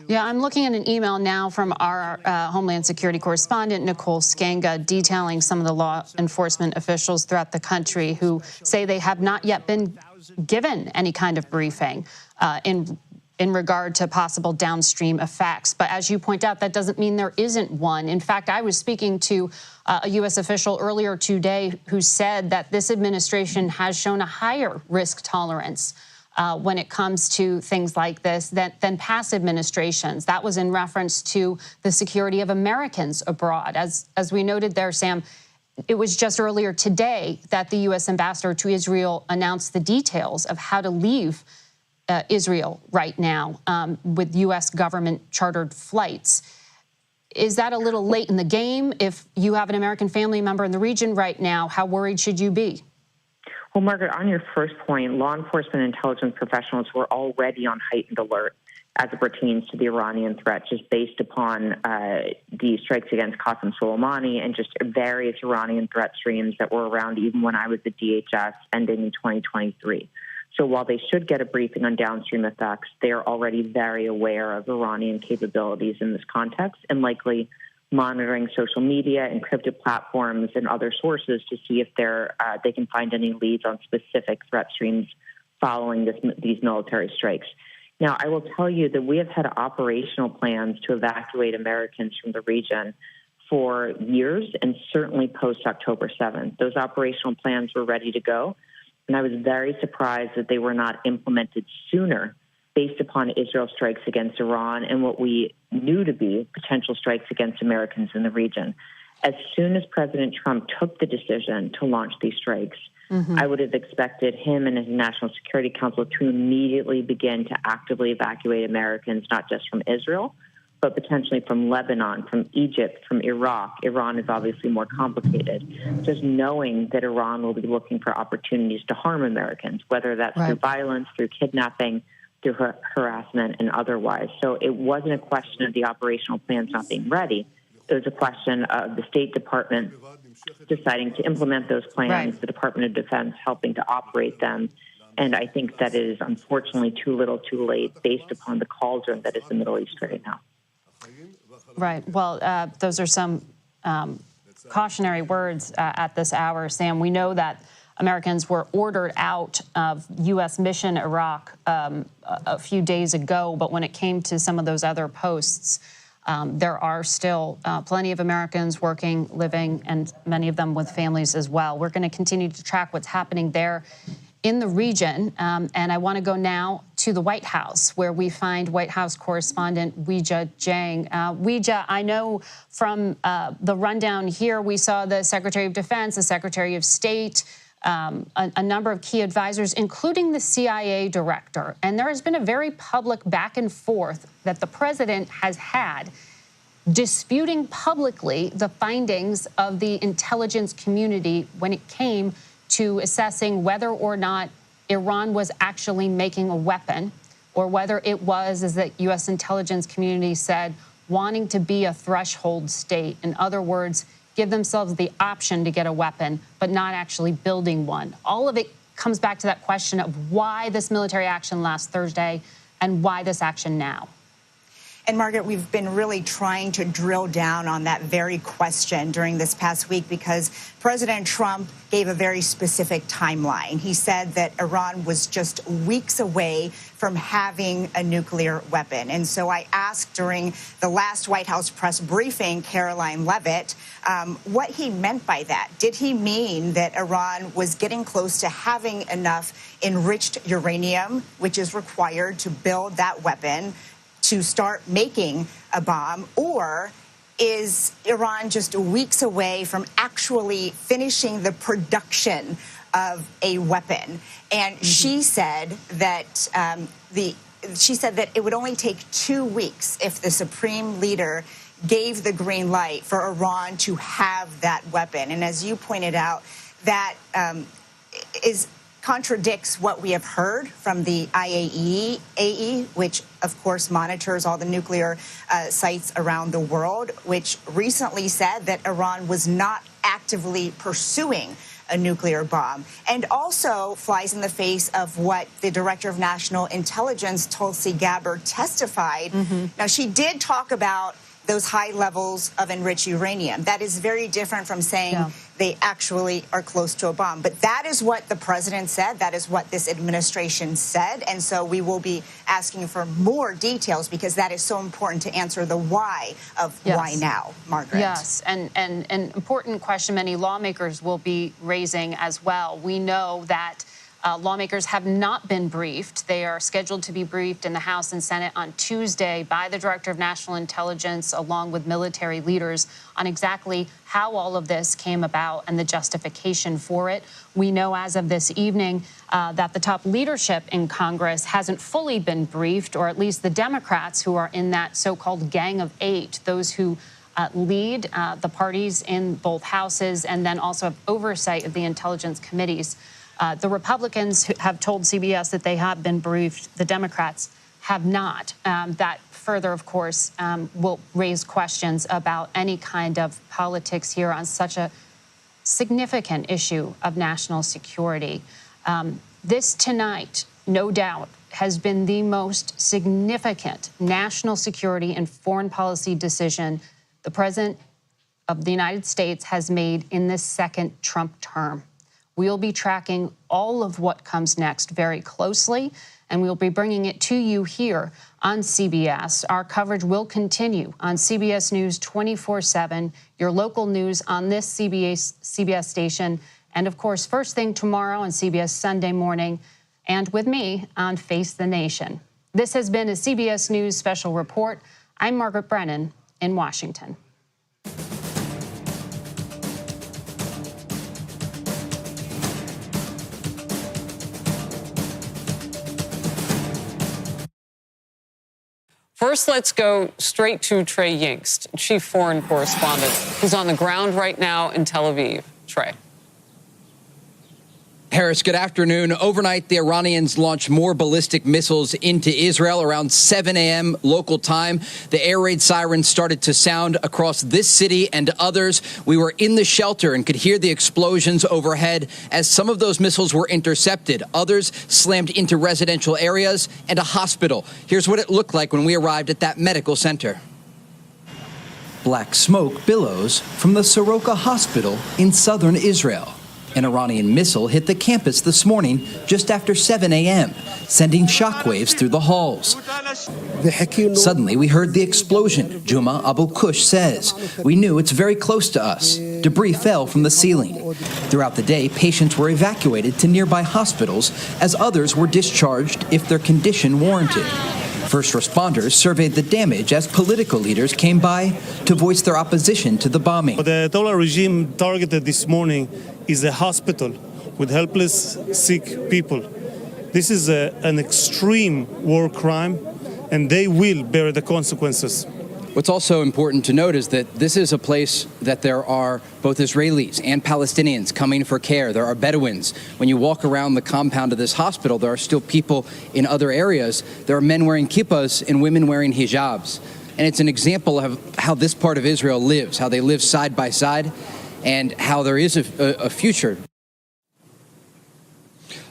[SPEAKER 19] Yeah, I'm looking at an email now from our Homeland Security correspondent, Nicole Skanga, detailing some of the law enforcement officials throughout the country who say they have not yet been given any kind of briefing in regard to possible downstream effects. But as you point out, that doesn't mean there isn't one. In fact, I was speaking to a U.S. official earlier today who said that this administration has shown a higher risk tolerance when it comes to things like this than past administrations. That was in reference to the security of Americans abroad. As we noted there, Sam, it was just earlier today that the U.S. ambassador to Israel announced the details of how to leave Israel right now with U.S. government chartered flights. Is that a little late in the game? If you have an American family member in the region right now, how worried should you be?
[SPEAKER 6] Well, Margaret, on your first point, law enforcement and intelligence professionals were already on heightened alert as it pertains to the Iranian threat, just based upon the strikes against Qasem Soleimani and just various Iranian threat streams that were around even when I was at DHS ending in 2023. So while they should get a briefing on downstream effects, they are already very aware of Iranian capabilities in this context and likely monitoring social media, encrypted platforms, and other sources to see if they can find any leads on specific threat streams following these military strikes. Now, I will tell you that we have had operational plans to evacuate Americans from the region for years and certainly post-October 7th. Those operational plans were ready to go, and I was very surprised that they were not implemented sooner based upon Israel's strikes against Iran and what we knew to be potential strikes against Americans in the region. As soon as President Trump took the decision to launch these strikes, I would have expected him and his National Security Council to immediately begin to actively evacuate Americans, not just from Israel, but potentially from Lebanon, from Egypt, from Iraq. Iran is obviously more complicated. Just knowing that Iran will be looking for opportunities to harm Americans, whether that's through violence, through kidnapping, through harassment, and otherwise. So it wasn't a question of the operational plans not being ready. It was a question of the State Department deciding to implement those plans, the Department of Defense helping to operate them. And I think that is unfortunately too little too late based upon the cauldron that is the Middle East right now.
[SPEAKER 19] Right. Well, those are some cautionary words at this hour, Sam. We know that Americans were ordered out of U.S. mission Iraq a few days ago, but when it came to some of those other posts, there are still plenty of Americans working, living, and many of them with families as well. We're going to continue to track what's happening there in the region, and I want to go now to the White House, where we find White House correspondent Weijia Jiang. Weijia, I know from the rundown here, we saw the Secretary of Defense, the Secretary of State, a number of key advisors, including the CIA director. And there has been a very public back and forth that the president has had disputing publicly the findings of the intelligence community when it came to assessing whether or not Iran was actually making a weapon, or whether it was, as the U.S. intelligence community said, wanting to be a threshold state. In other words, give themselves the option to get a weapon, but not actually building one. All of it comes back to that question of why this military action last Thursday and why this action now.
[SPEAKER 20] And Margaret, we've been really trying to drill down on that very question during this past week because President Trump gave a very specific timeline. He said that Iran was just weeks away from having a nuclear weapon. And so I asked during the last White House press briefing, Caroline Leavitt, what he meant by that. Did he mean that Iran was getting close to having enough enriched uranium, which is required to build that weapon, to start making a bomb, or is Iran just weeks away from actually finishing the production of a weapon? And she said that it would only take 2 weeks if the supreme leader gave the green light for Iran to have that weapon. And as you pointed out, that is contradicts what we have heard from the IAEA, which of course monitors all the nuclear sites around the world, which recently said that Iran was not actively pursuing a nuclear bomb, and also flies in the face of what the Director of National Intelligence, Tulsi Gabbard, testified. Now, she did talk about those high levels of enriched uranium. That is very different from saying they actually are close to a bomb. But that is what the president said. That is what this administration said. And so we will be asking for more details, because that is so important to answer the why of why now, Margaret.
[SPEAKER 19] Yes, and an important question many lawmakers will be raising as well. We know that lawmakers have not been briefed. They are scheduled to be briefed in the House and Senate on Tuesday by the Director of National Intelligence, along with military leaders, on exactly how all of this came about and the justification for it. We know as of this evening that the top leadership in Congress hasn't fully been briefed, or at least the Democrats who are in that so-called Gang of Eight, those who lead the parties in both houses and then also have oversight of the intelligence committees. The Republicans have told CBS that they have been briefed. The Democrats have not. That further, of course, will raise questions about any kind of politics here on such a significant issue of national security. This tonight, no doubt, has been the most significant national security and foreign policy decision the President of the United States has made in this second Trump term. We'll be tracking all of what comes next very closely, and we'll be bringing it to you here on CBS. Our coverage will continue on CBS News 24/7, your local news on this CBS station, and of course, first thing tomorrow on CBS Sunday Morning, and with me on Face the Nation. This has been a CBS News special report. I'm Margaret Brennan in Washington.
[SPEAKER 7] First, let's go straight to Trey Yingst, chief foreign correspondent, who's on the ground right now in Tel Aviv. Trey.
[SPEAKER 22] Harris, good afternoon. Overnight, the Iranians launched more ballistic missiles into Israel around 7 a.m. local time. The air raid sirens started to sound across this city and others. We were in the shelter and could hear the explosions overhead as some of those missiles were intercepted. Others slammed into residential areas and a hospital. Here's what it looked like when we arrived at that medical center. Black smoke billows from the Soroka Hospital in southern Israel. An Iranian missile hit the campus this morning just after 7 a.m., sending shockwaves through the halls. Suddenly, we heard the explosion, Juma Abu Kush says. We knew it's very close to us. Debris fell from the ceiling. Throughout the day, patients were evacuated to nearby hospitals as others were discharged if their condition warranted. First responders surveyed the damage as political leaders came by to voice their opposition to the bombing.
[SPEAKER 23] What the Ayatollah regime targeted this morning is a hospital with helpless, sick people. This is an extreme war crime, and they will bear the consequences.
[SPEAKER 22] What's also important to note is that this is a place that there are both Israelis and Palestinians coming for care. There are Bedouins. When you walk around the compound of this hospital, there are still people in other areas. There are men wearing kippahs and women wearing hijabs. And it's an example of how this part of Israel lives, how they live side by side, and how there is a future.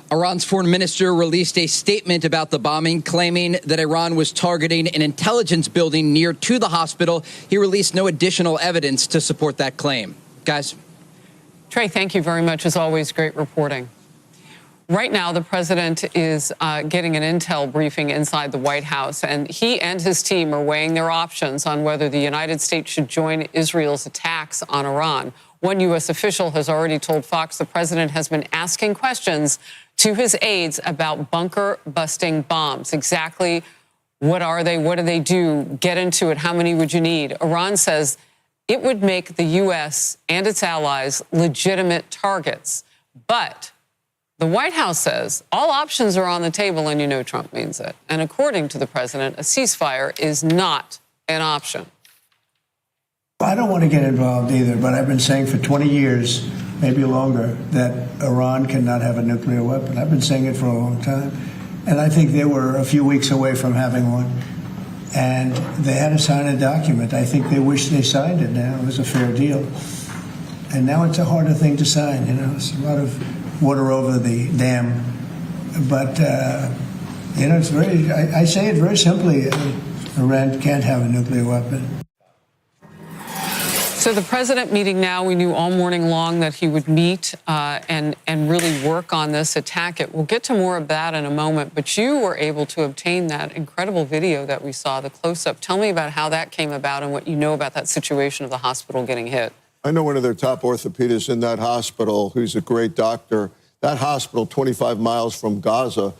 [SPEAKER 22] Iran's foreign minister released a statement about the bombing, claiming that Iran was targeting an intelligence building near to the hospital. He released no additional evidence to support that claim. Guys.
[SPEAKER 7] Trey, thank you very much. As always, great reporting. Right now, the president is getting an intel briefing inside the White House, and he and his team are weighing their options on whether the United States should join Israel's attacks on Iran. One U.S. official has already told Fox the president has been asking questions to his aides about bunker-busting bombs. Exactly what are they? What do they do? Get into it. How many would you need? Iran says it would make the U.S. and its allies legitimate targets. But the White House says all options are on the table, and you know Trump means it. And according to the president, a ceasefire is not an option.
[SPEAKER 3] I don't want to get involved either, but I've been saying for 20 years maybe longer, that Iran cannot have a nuclear weapon. I've been saying it for a long time. And I think they were a few weeks away from having one. And they had to sign a document. I think they wish they signed it now. It was a fair deal. And now it's a harder thing to sign. It's a lot of water over the dam. But, it's very, I say it very simply, Iran can't have a nuclear weapon.
[SPEAKER 7] So the president meeting now, we knew all morning long that he would meet and really work on this, attack it. We'll get to more of that in a moment, but you were able to obtain that incredible video that we saw, the close-up. Tell me about how that came about and what you know about that situation of the hospital getting hit.
[SPEAKER 8] I know one of their top orthopedists in that hospital, who's a great doctor. That hospital, 25 miles from Gaza,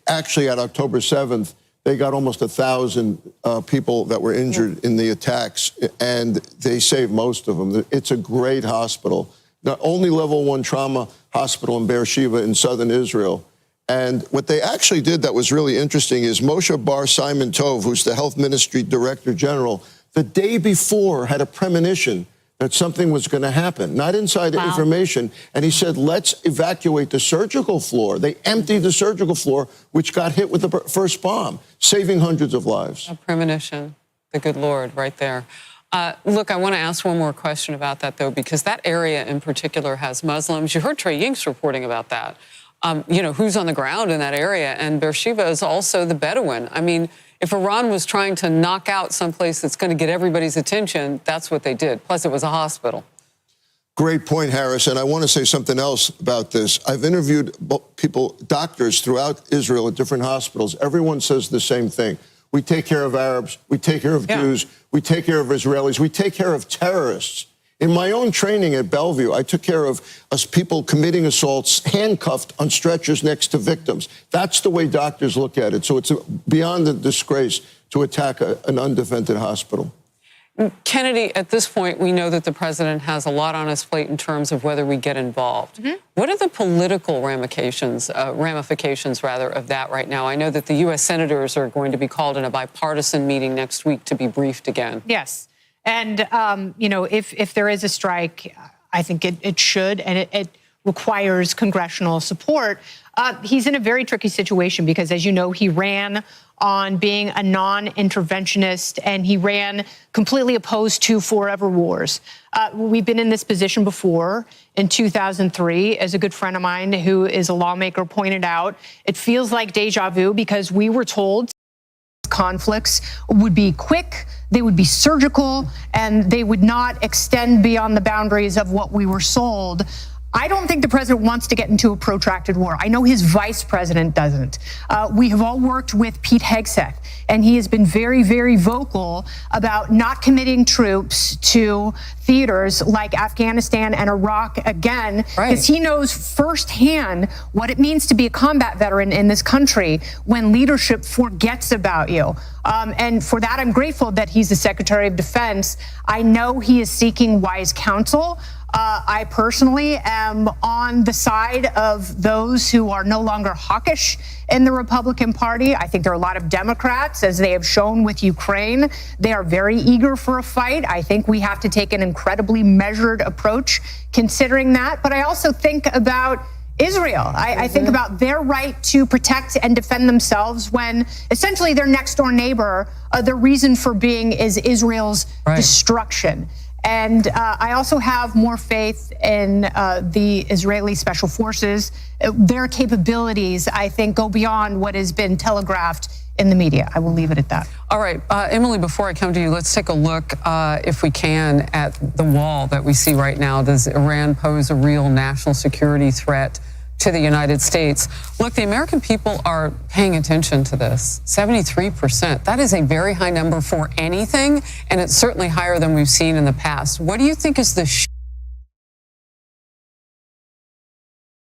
[SPEAKER 8] actually at October 7th, they got almost 1,000 people that were injured in the attacks, and they saved most of them. It's a great hospital. The only level 1 trauma hospital in Beersheba in southern Israel. And what they actually did that was really interesting is Moshe Bar Simon Tov, who's the health ministry director general, the day before had a premonition that something was going to happen, not inside information. And he said, let's evacuate the surgical floor. They emptied the surgical floor, which got hit with the first bomb, saving hundreds of lives.
[SPEAKER 7] A premonition, the good Lord, right there. Look, I want to ask one more question about that, though, because that area in particular has Muslims. You heard Trey Yingst reporting about that. Who's on the ground in that area. And Beersheba is also the Bedouin. I mean, if Iran was trying to knock out someplace that's going to get everybody's attention, that's what they did. Plus, it was a hospital.
[SPEAKER 8] Great point, Harris. And I want to say something else about this. I've interviewed people, doctors throughout Israel at different hospitals. Everyone says the same thing. We take care of Arabs. We take care of Jews. We take care of Israelis. We take care of terrorists. In my own training at Bellevue, I took care of us people committing assaults, handcuffed on stretchers next to victims. That's the way doctors look at it. So it's beyond a disgrace to attack an undefended hospital.
[SPEAKER 7] Kennedy, at this point, we know that the president has a lot on his plate in terms of whether we get involved. What are the political ramifications of that right now? I know that the U.S. senators are going to be called in a bipartisan meeting next week to be briefed again.
[SPEAKER 9] Yes. And, if there is a strike, I think it should, and it requires congressional support. He's in a very tricky situation because, as you know, he ran on being a non-interventionist, and he ran completely opposed to forever wars. We've been in this position before. In 2003, as a good friend of mine who is a lawmaker pointed out, it feels like deja vu because we were told conflicts would be quick, they would be surgical, and they would not extend beyond the boundaries of what we were sold. I don't think the president wants to get into a protracted war. I know his vice president doesn't. We have all worked with Pete Hegseth, and he has been very, very vocal about not committing troops to theaters like Afghanistan and Iraq again, because he knows firsthand what it means to be a combat veteran in this country when leadership forgets about you. And for that, I'm grateful that he's the Secretary of Defense. I know he is seeking wise counsel. I personally am on the side of those who are no longer hawkish in the Republican Party. I think there are a lot of Democrats, as they have shown with Ukraine. They are very eager for a fight. I think we have to take an incredibly measured approach considering that. But I also think about Israel. I think about their right to protect and defend themselves when essentially their next door neighbor, the reason for being is Israel's destruction. And I also have more faith in the Israeli special forces. Their capabilities, I think, go beyond what has been telegraphed in the media. I will leave it at that.
[SPEAKER 7] All right, Emily, before I come to you, let's take a look, if we can, at the wall that we see right now. Does Iran pose a real national security threat to the United States? Look, the American people are paying attention to this. 73%. That is a very high number for anything, and it's certainly higher than we've seen in the past. What do you think is the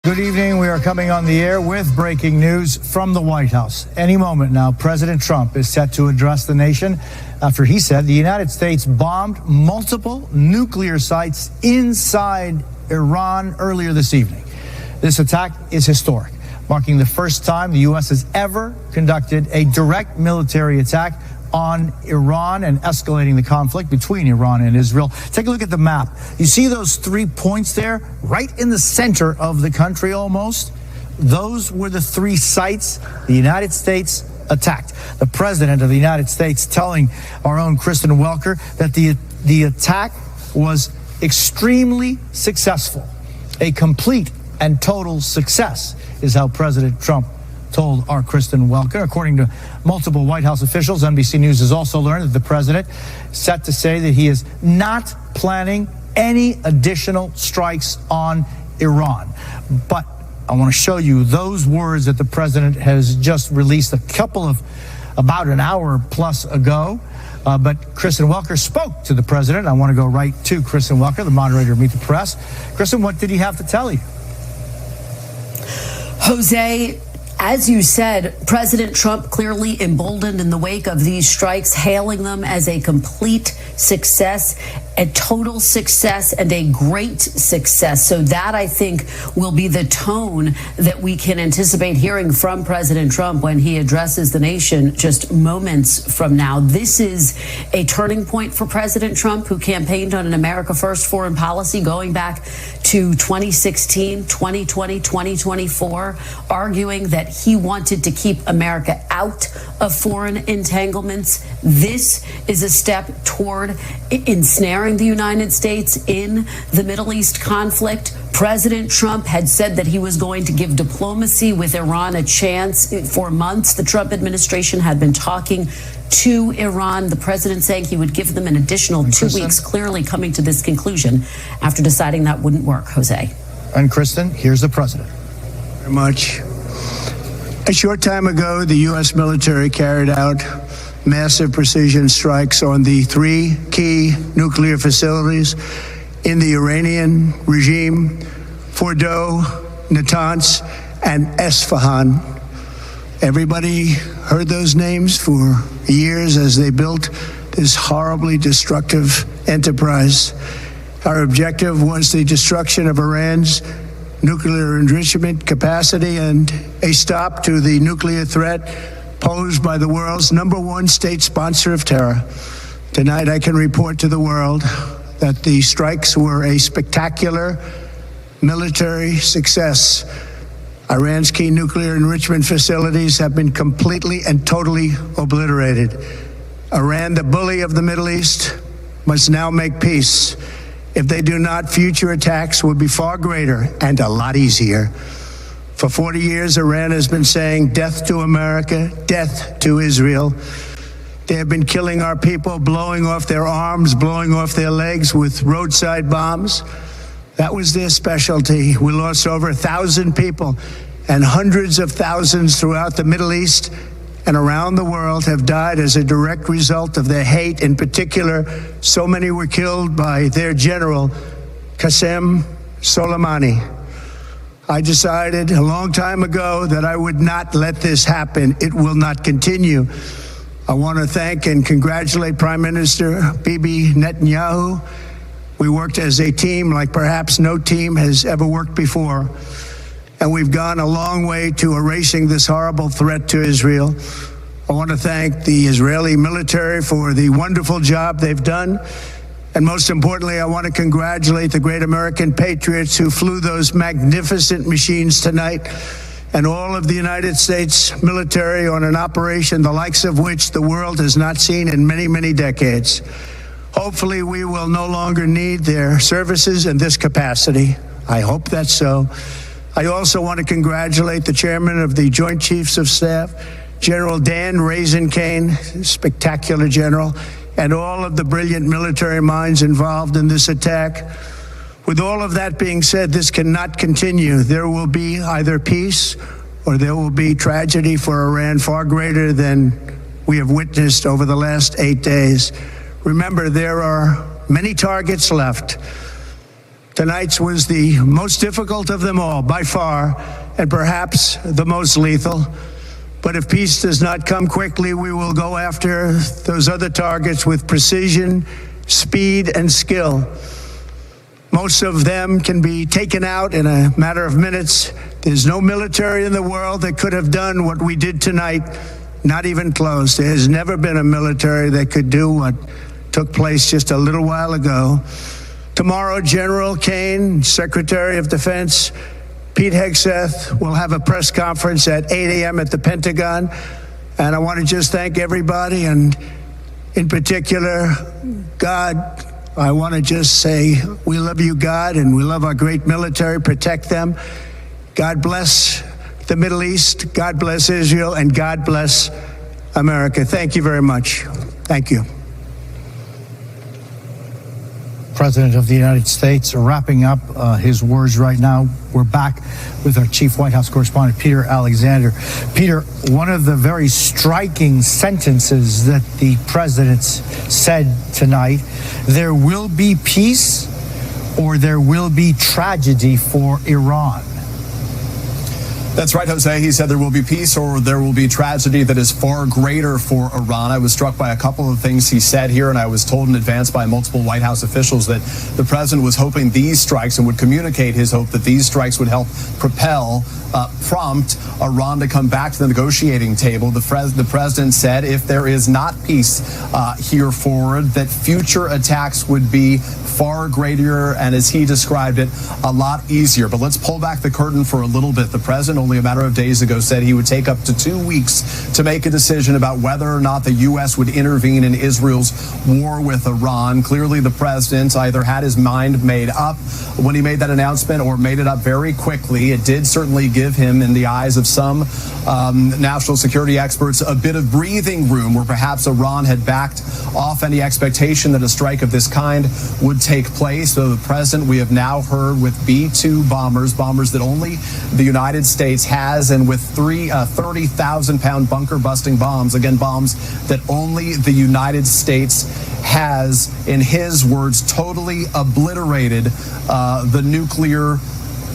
[SPEAKER 11] Good evening. We are coming on the air with breaking news from the White House. Any moment now, President Trump is set to address the nation after he said the United States bombed multiple nuclear sites inside Iran earlier this evening. This attack is historic, marking the first time the U.S. has ever conducted a direct military attack on Iran and escalating the conflict between Iran and Israel. Take a look at the map. You see those 3 points there, right in the center of the country almost? Those were the 3 sites the United States attacked. The President of the United States telling our own Kristen Welker that the attack was extremely successful. A complete and total success is how President Trump told our Kristen Welker. According to multiple White House officials, NBC News has also learned that the president is set to say that he is not planning any additional strikes on Iran. But I want to show you those words that the president has just released about an hour plus ago. But Kristen Welker spoke to the president. I want to go right to Kristen Welker, the moderator of Meet the Press. Kristen, what did he have to tell you?
[SPEAKER 1] Jose, as you said, President Trump clearly emboldened in the wake of these strikes, hailing them as a complete success, a total success, and a great success. So that, I think, will be the tone that we can anticipate hearing from President Trump when he addresses the nation just moments from now. This is a turning point for President Trump, who campaigned on an America First foreign policy going back to 2016, 2020, 2024, arguing that he wanted to keep America out of foreign entanglements. This is a step toward ensnaring the United States in the Middle East conflict. President Trump had said that he was going to give diplomacy with Iran a chance. For months, the Trump administration had been talking to Iran, the president saying he would give them an additional 2 weeks, clearly coming to this conclusion after deciding that wouldn't work, Jose.
[SPEAKER 11] And Kristen, here's the president.
[SPEAKER 3] Very much. A short time ago, the U.S. military carried out massive precision strikes on the 3 key nuclear facilities in the Iranian regime: Fordow, Natanz, and Esfahan. Everybody heard those names for years as they built this horribly destructive enterprise. Our objective was the destruction of Iran's nuclear enrichment capacity and a stop to the nuclear threat posed by the world's #1 state sponsor of terror. Tonight, I can report to the world that the strikes were a spectacular military success. Iran's key nuclear enrichment facilities have been completely and totally obliterated. Iran, the bully of the Middle East, must now make peace. If they do not, future attacks will be far greater and a lot easier. For 40 years, Iran has been saying death to America, death to Israel. They have been killing our people, blowing off their arms, blowing off their legs with roadside bombs. That was their specialty. We lost over 1,000 people, and hundreds of thousands throughout the Middle East and around the world have died as a direct result of their hate. In particular, so many were killed by their general, Qasem Soleimani. I decided a long time ago that I would not let this happen. It will not continue. I want to thank and congratulate Prime Minister Bibi Netanyahu. We worked as a team like perhaps no team has ever worked before. And we've gone a long way to erasing this horrible threat to Israel. I want to thank the Israeli military for the wonderful job they've done. And most importantly, I want to congratulate the great American patriots who flew those magnificent machines tonight, and all of the United States military on an operation the likes of which the world has not seen in many, many decades. Hopefully, we will no longer need their services in this capacity. I hope that's so. I also want to congratulate the chairman of the Joint Chiefs of Staff, General Dan Raisin Kane, spectacular general, and all of the brilliant military minds involved in this attack. With all of that being said, this cannot continue. There will be either peace or there will be tragedy for Iran far greater than we have witnessed over the last 8 days. Remember, there are many targets left. Tonight's was the most difficult of them all, by far, and perhaps the most lethal. But if peace does not come quickly, we will go after those other targets with precision, speed, and skill. Most of them can be taken out in a matter of minutes. There's no military in the world that could have done what we did tonight Not even close. There has never been a military that could do what took place just a little while ago. Tomorrow, General Kane, Secretary of Defense, Pete Hegseth will have a press conference at 8 a.m. at the Pentagon. And I want to just thank everybody, and in particular, God. I want to just say we love you, God, and we love our great military. Protect them. God bless the Middle East. God bless Israel, and God bless America. Thank you very much. Thank you.
[SPEAKER 11] President of the United States wrapping up his words right now. We're back with our chief White House correspondent, Peter Alexander. Peter, one of the very striking sentences that the president said tonight, there will be peace or there will be tragedy for Iran.
[SPEAKER 4] That's right, Jose. He said there will be peace or there will be tragedy that is far greater for Iran. I was struck by a couple of things he said here, and I was told in advance by multiple White House officials that the president was hoping these strikes and would communicate his hope that these strikes would help prompt Iran to come back to the negotiating table. The president said if there is not peace here forward, that future attacks would be far greater, and as he described it, a lot easier. But let's pull back the curtain for a little bit. The president, only a matter of days ago, said he would take up to 2 weeks to make a decision about whether or not the U.S. would intervene in Israel's war with Iran. Clearly, the president either had his mind made up when he made that announcement or made it up very quickly. It did certainly give him, in the eyes of some national security experts, a bit of breathing room where perhaps Iran had backed off any expectation that a strike of this kind would take place. So the president, we have now heard, with B-2 bombers that only the United States has, and with 30,000-pound bunker-busting bombs, again, bombs that only the United States has, in his words, totally obliterated the nuclear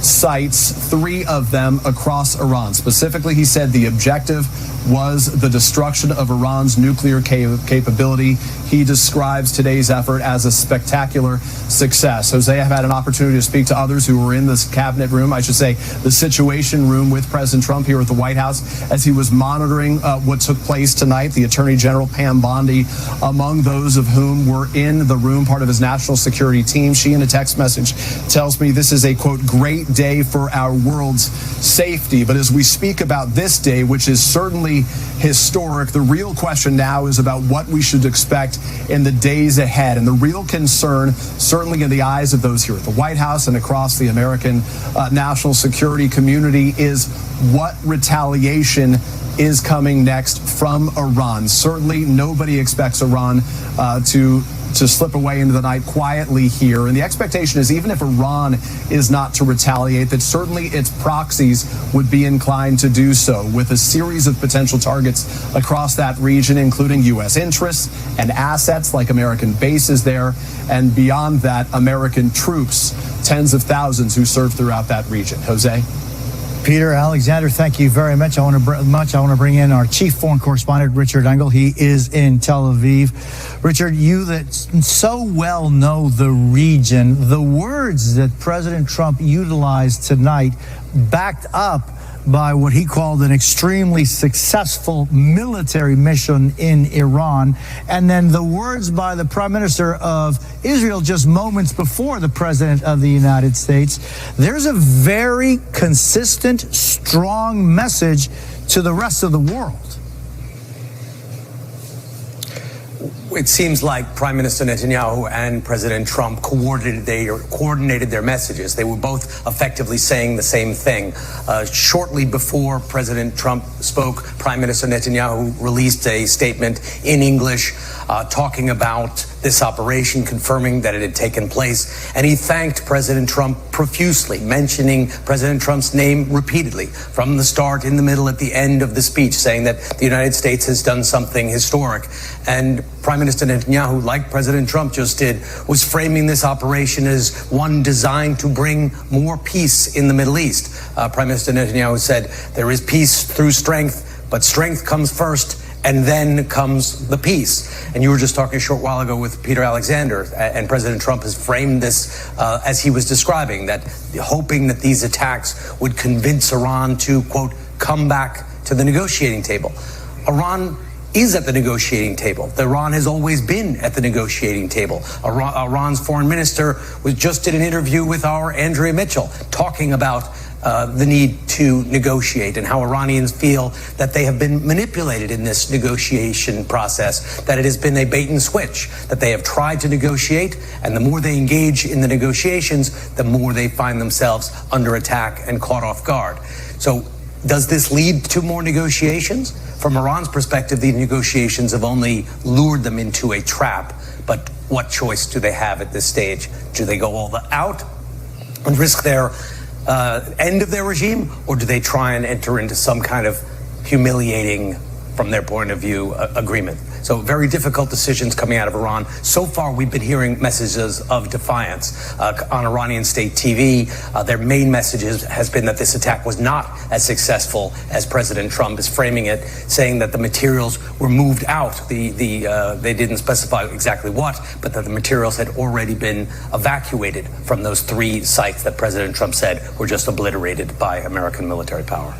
[SPEAKER 4] sites, 3 of them across Iran. Specifically, he said the objective was the destruction of Iran's nuclear capability. He describes today's effort as a spectacular success. Jose, I've had an opportunity to speak to others who were in this cabinet room, I should say the Situation Room, with President Trump here at the White House as he was monitoring what took place tonight. The Attorney General, Pam Bondi, among those of whom were in the room, part of his national security team. She, in a text message, tells me this is a, quote, great day for our world's safety. But as we speak about this day, which is certainly historic, the real question now is about what we should expect in the days ahead. And the real concern, certainly in the eyes of those here at the White House and across the American national security community, is what retaliation is coming next from Iran. Certainly nobody expects Iran to slip away into the night quietly here. And the expectation is, even if Iran is not to retaliate, that certainly its proxies would be inclined to do so, with a series of potential targets across that region, including U.S. interests and assets like American bases there, and beyond that, American troops, tens of thousands who serve throughout that region. Jose?
[SPEAKER 11] Peter Alexander, thank you very much. I want to bring in our chief foreign correspondent, Richard Engel. He is in Tel Aviv. Richard, you that so well know the region, the words that President Trump utilized tonight, backed up by what he called an extremely successful military mission in Iran, and then the words by the Prime Minister of Israel just moments before the President of the United States. There's a very consistent, strong message to the rest of the world.
[SPEAKER 10] It seems like Prime Minister Netanyahu and President Trump coordinated their messages. They were both effectively saying the same thing. Shortly before President Trump spoke, Prime Minister Netanyahu released a statement in English talking about this operation, confirming that it had taken place. And he thanked President Trump profusely, mentioning President Trump's name repeatedly from the start, in the middle, at the end of the speech, saying that the United States has done something historic. And Prime Minister Netanyahu, like President Trump just did, was framing this operation as one designed to bring more peace in the Middle East. Prime Minister Netanyahu said there is peace through strength, but strength comes first, and then comes the peace. And you were just talking a short while ago with Peter Alexander, and President Trump has framed this as he was describing, that hoping that these attacks would convince Iran to, quote, come back to the negotiating table. Iran is at the negotiating table. Iran has always been at the negotiating table. Iran's foreign minister just did an interview with our Andrea Mitchell talking about the need to negotiate and how Iranians feel that they have been manipulated in this negotiation process, that it has been a bait and switch, that they have tried to negotiate, and the more they engage in the negotiations, the more they find themselves under attack and caught off guard. So does this lead to more negotiations? From Iran's perspective, the negotiations have only lured them into a trap. But what choice do they have at this stage? Do they go all out and risk their end of their regime, or do they try and enter into some kind of humiliating, from their point of view, agreement? So very difficult decisions coming out of Iran. So far, we've been hearing messages of defiance on Iranian state TV. Their main message has been that this attack was not as successful as President Trump is framing it, saying that the materials were moved out. They didn't specify exactly what, but that the materials had already been evacuated from those 3 sites that President Trump said were just obliterated by American military power.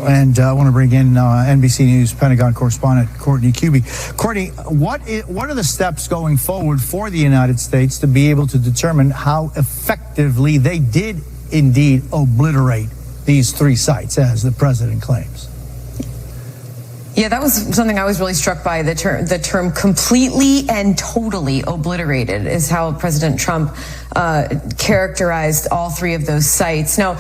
[SPEAKER 11] And I want to bring in NBC News Pentagon correspondent Courtney Kuby. Courtney, what are the steps going forward for the United States to be able to determine how effectively they did indeed obliterate these 3 sites, as the president claims?
[SPEAKER 5] Yeah, that was something I was really struck by. The term completely and totally obliterated is how President Trump characterized all 3 of those sites. Now,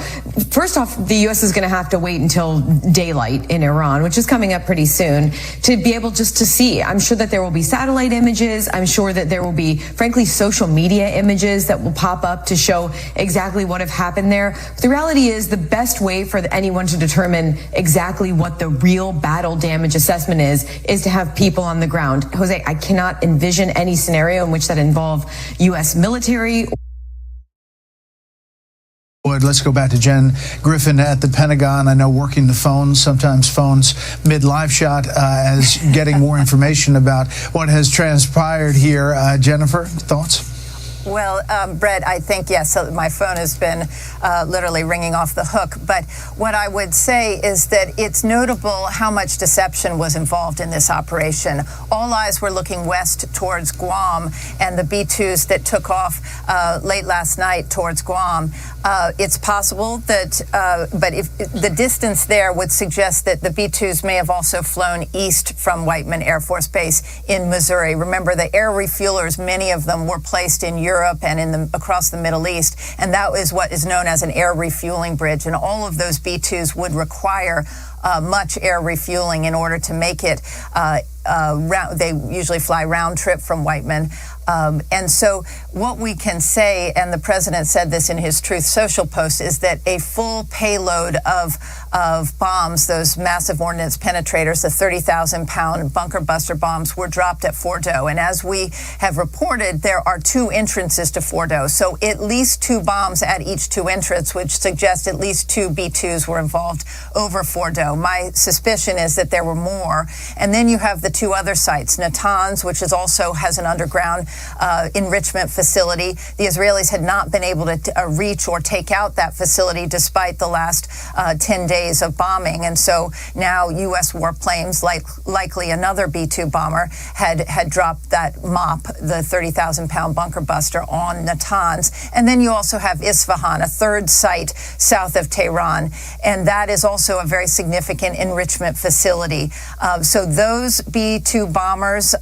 [SPEAKER 5] first off, the U.S. is going to have to wait until daylight in Iran, which is coming up pretty soon, to be able just to see. I'm sure that there will be satellite images. I'm sure that there will be, frankly, social media images that will pop up to show exactly what have happened there. But the reality is the best way for anyone to determine exactly what the real battle damage assessment is to have people on the ground. Jose, I cannot envision any scenario in which that involve U.S. military.
[SPEAKER 3] Let's go back to Jen Griffin at the Pentagon. I know working the phones, sometimes phones mid-live shot, as getting more information about what has transpired here. Jennifer, thoughts?
[SPEAKER 12] Well, Brett, I think, yes, so my phone has been literally ringing off the hook. But what I would say is that it's notable how much deception was involved in this operation. All eyes were looking west towards Guam and the B-2s that took off late last night towards Guam. It's possible that, but if the distance there would suggest that the B-2s may have also flown east from Whiteman Air Force Base in Missouri. Remember, the air refuelers, many of them were placed in Europe and across the Middle East, and that is what is known as an air refueling bridge. And all of those B-2s would require much air refueling in order to make it. They usually fly round trip from Whiteman. And so what we can say, and the president said this in his Truth Social post, is that a full payload of bombs, those massive ordnance penetrators, the 30,000-pound bunker buster bombs, were dropped at Fordo. And as we have reported, there are 2 entrances to Fordo. So at least 2 bombs at each 2 entrances, which suggests at least 2 B-2s were involved over Fordo. My suspicion is that there were more. And then you have the 2 other sites, Natanz, which also has an underground enrichment facility. The Israelis had not been able to reach or take out that facility despite the last 10 days of bombing. And so now U.S. warplanes, likely another B-2 bomber, had dropped that MOP, the 30,000-pound bunker buster, on Natanz. And then you also have Isfahan, a 3rd site south of Tehran. And that is also a very significant enrichment facility. So those B-2 bombers,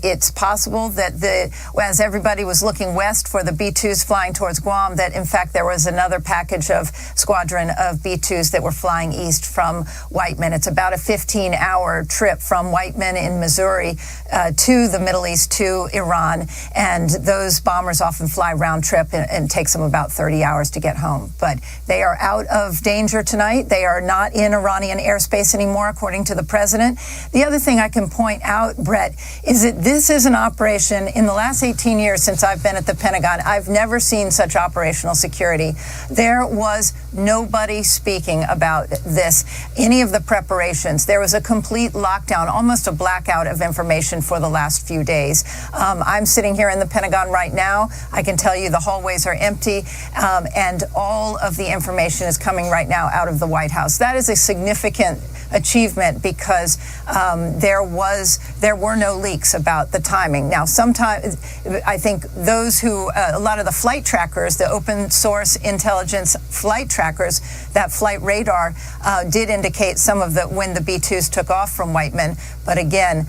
[SPEAKER 12] it's possible that as everybody was looking west for the B-2s flying towards Guam, that in fact there was another package of squadron of B-2s that were flying east from Whiteman. It's about a 15-hour trip from Whiteman in Missouri to the Middle East, to Iran. And those bombers often fly round trip, and it takes them about 30 hours to get home. But they are out of danger tonight. They are not in Iranian airspace anymore, according to the president. The other thing I can point out, Brett, is that this is an operation in the last 18 years since I've been at the Pentagon. I've never seen such operational security. There was nobody speaking about any of the preparations. There was a complete lockdown, almost a blackout of information for the last few days. I'm sitting here in the Pentagon right now. I can tell you the hallways are empty, and all of the information is coming right now out of the White House. That is a significant achievement because there were no leaks about the timing. Now, sometimes I think those who, a lot of the flight trackers, the open source intelligence flight trackers, that flight radar did indicate some of when the B-2s took off from Whiteman. But again,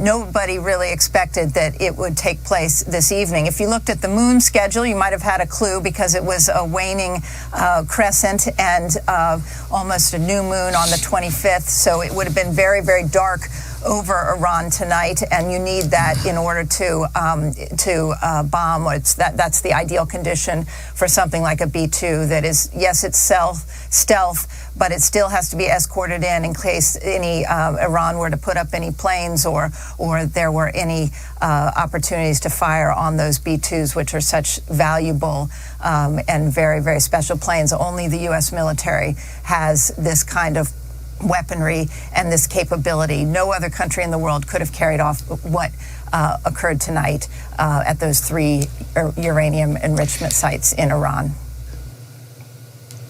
[SPEAKER 12] nobody really expected that it would take place this evening. If you looked at the moon schedule, you might have had a clue because it was a waning crescent and almost a new moon on the 25th. So it would have been very, very dark over Iran tonight, and you need that in order to bomb. That's the ideal condition for something like a B-2 that is, yes, it's stealth, but it still has to be escorted in case any Iran were to put up any planes or there were any opportunities to fire on those B-2s, which are such valuable and very, very special planes. Only the U.S. military has this kind of weaponry and this capability. No other country in the world could have carried off what occurred tonight at those 3 uranium enrichment sites in Iran.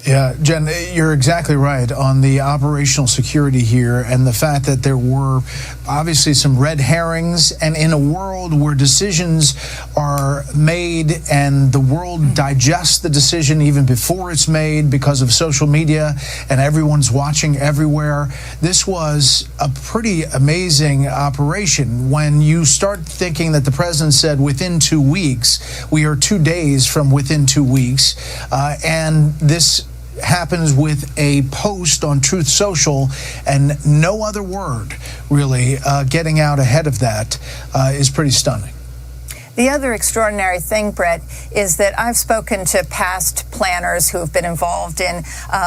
[SPEAKER 14] Yeah, Jen, you're exactly right on the operational security here and the fact that there were obviously some red herrings, and in a world where decisions are made and the world digests the decision even before it's made because of social media and everyone's watching everywhere, this was a pretty amazing operation. When you start thinking that the president said within 2 weeks, we are 2 days from within 2 weeks, and this happens with a post on Truth Social and no other word really getting out ahead of that is pretty stunning.
[SPEAKER 12] The other extraordinary thing, Brett, is that I've spoken to past planners who have been involved in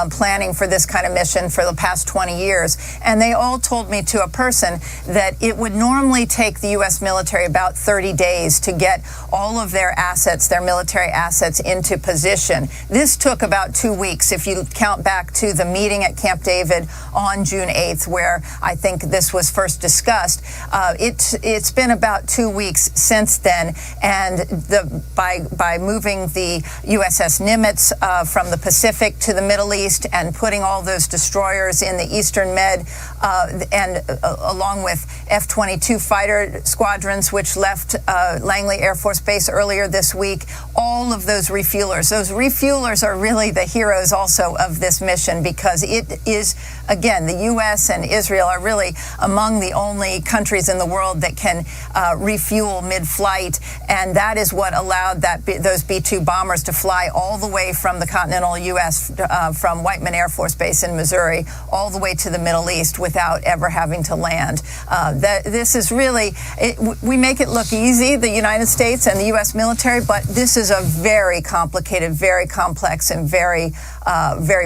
[SPEAKER 12] planning for this kind of mission for the past 20 years, and they all told me to a person that it would normally take the U.S. military about 30 days to get all of their assets, their military assets, into position. This took about 2 weeks, if you count back to the meeting at Camp David on June 8th, where I think this was first discussed. It's been about 2 weeks since then. And by moving the USS Nimitz from the Pacific to the Middle East and putting all those destroyers in the Eastern Med, and along with F-22 fighter squadrons, which left Langley Air Force Base earlier this week, all of those refuelers are really the heroes also of this mission, because it is, again, the U.S. and Israel are really among the only countries in the world that can refuel mid-flight. And that is what allowed those B-2 bombers to fly all the way from the continental U.S., from Whiteman Air Force Base in Missouri, all the way to the Middle East without ever having to land. This is really, we make it look easy, the United States and the U.S. military, but this is a very complicated, very complex, and very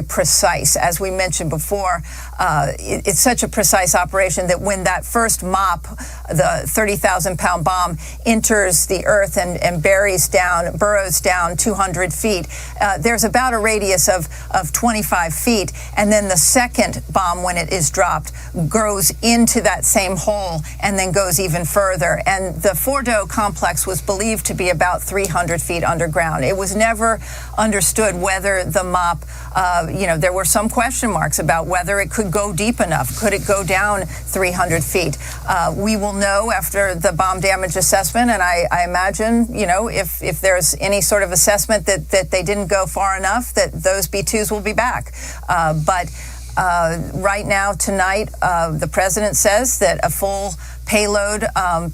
[SPEAKER 12] precise. As we mentioned before, it's such a precise operation that when that first MOP, the 30,000-pound bomb, enters the earth and burrows down 200 feet, there's about a radius of 25 feet. And then the second bomb, when it is dropped, goes into that same hole and then goes even further. And the Fordo complex was believed to be about 300 feet underground. It was never understood whether the MOP, there were some question marks about whether it could go deep enough. Could it go down 300 feet? We will know after the bomb damage assessment, and I imagine, if there's any sort of assessment that they didn't go far enough, that those B-2s will be back. But right now, tonight, the president says that a full payload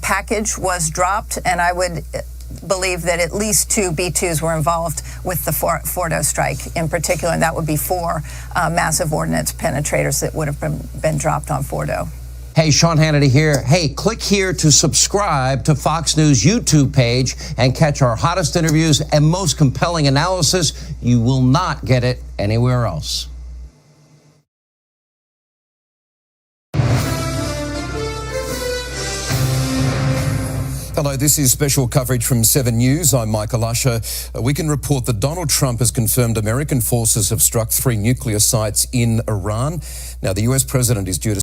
[SPEAKER 12] package was dropped, and I would believe that at least 2 B-2s were involved with the Fordo strike in particular, and that would be 4 massive ordnance penetrators that would have been dropped on Fordo.
[SPEAKER 15] Hey, Sean Hannity here. Hey, click here to subscribe to Fox News YouTube page and catch our hottest interviews and most compelling analysis. You will not get it anywhere else.
[SPEAKER 13] Hello, this is special coverage from 7 News. I'm Michael Usher. We can report that Donald Trump has confirmed American forces have struck 3 nuclear sites in Iran. Now, the US president is due to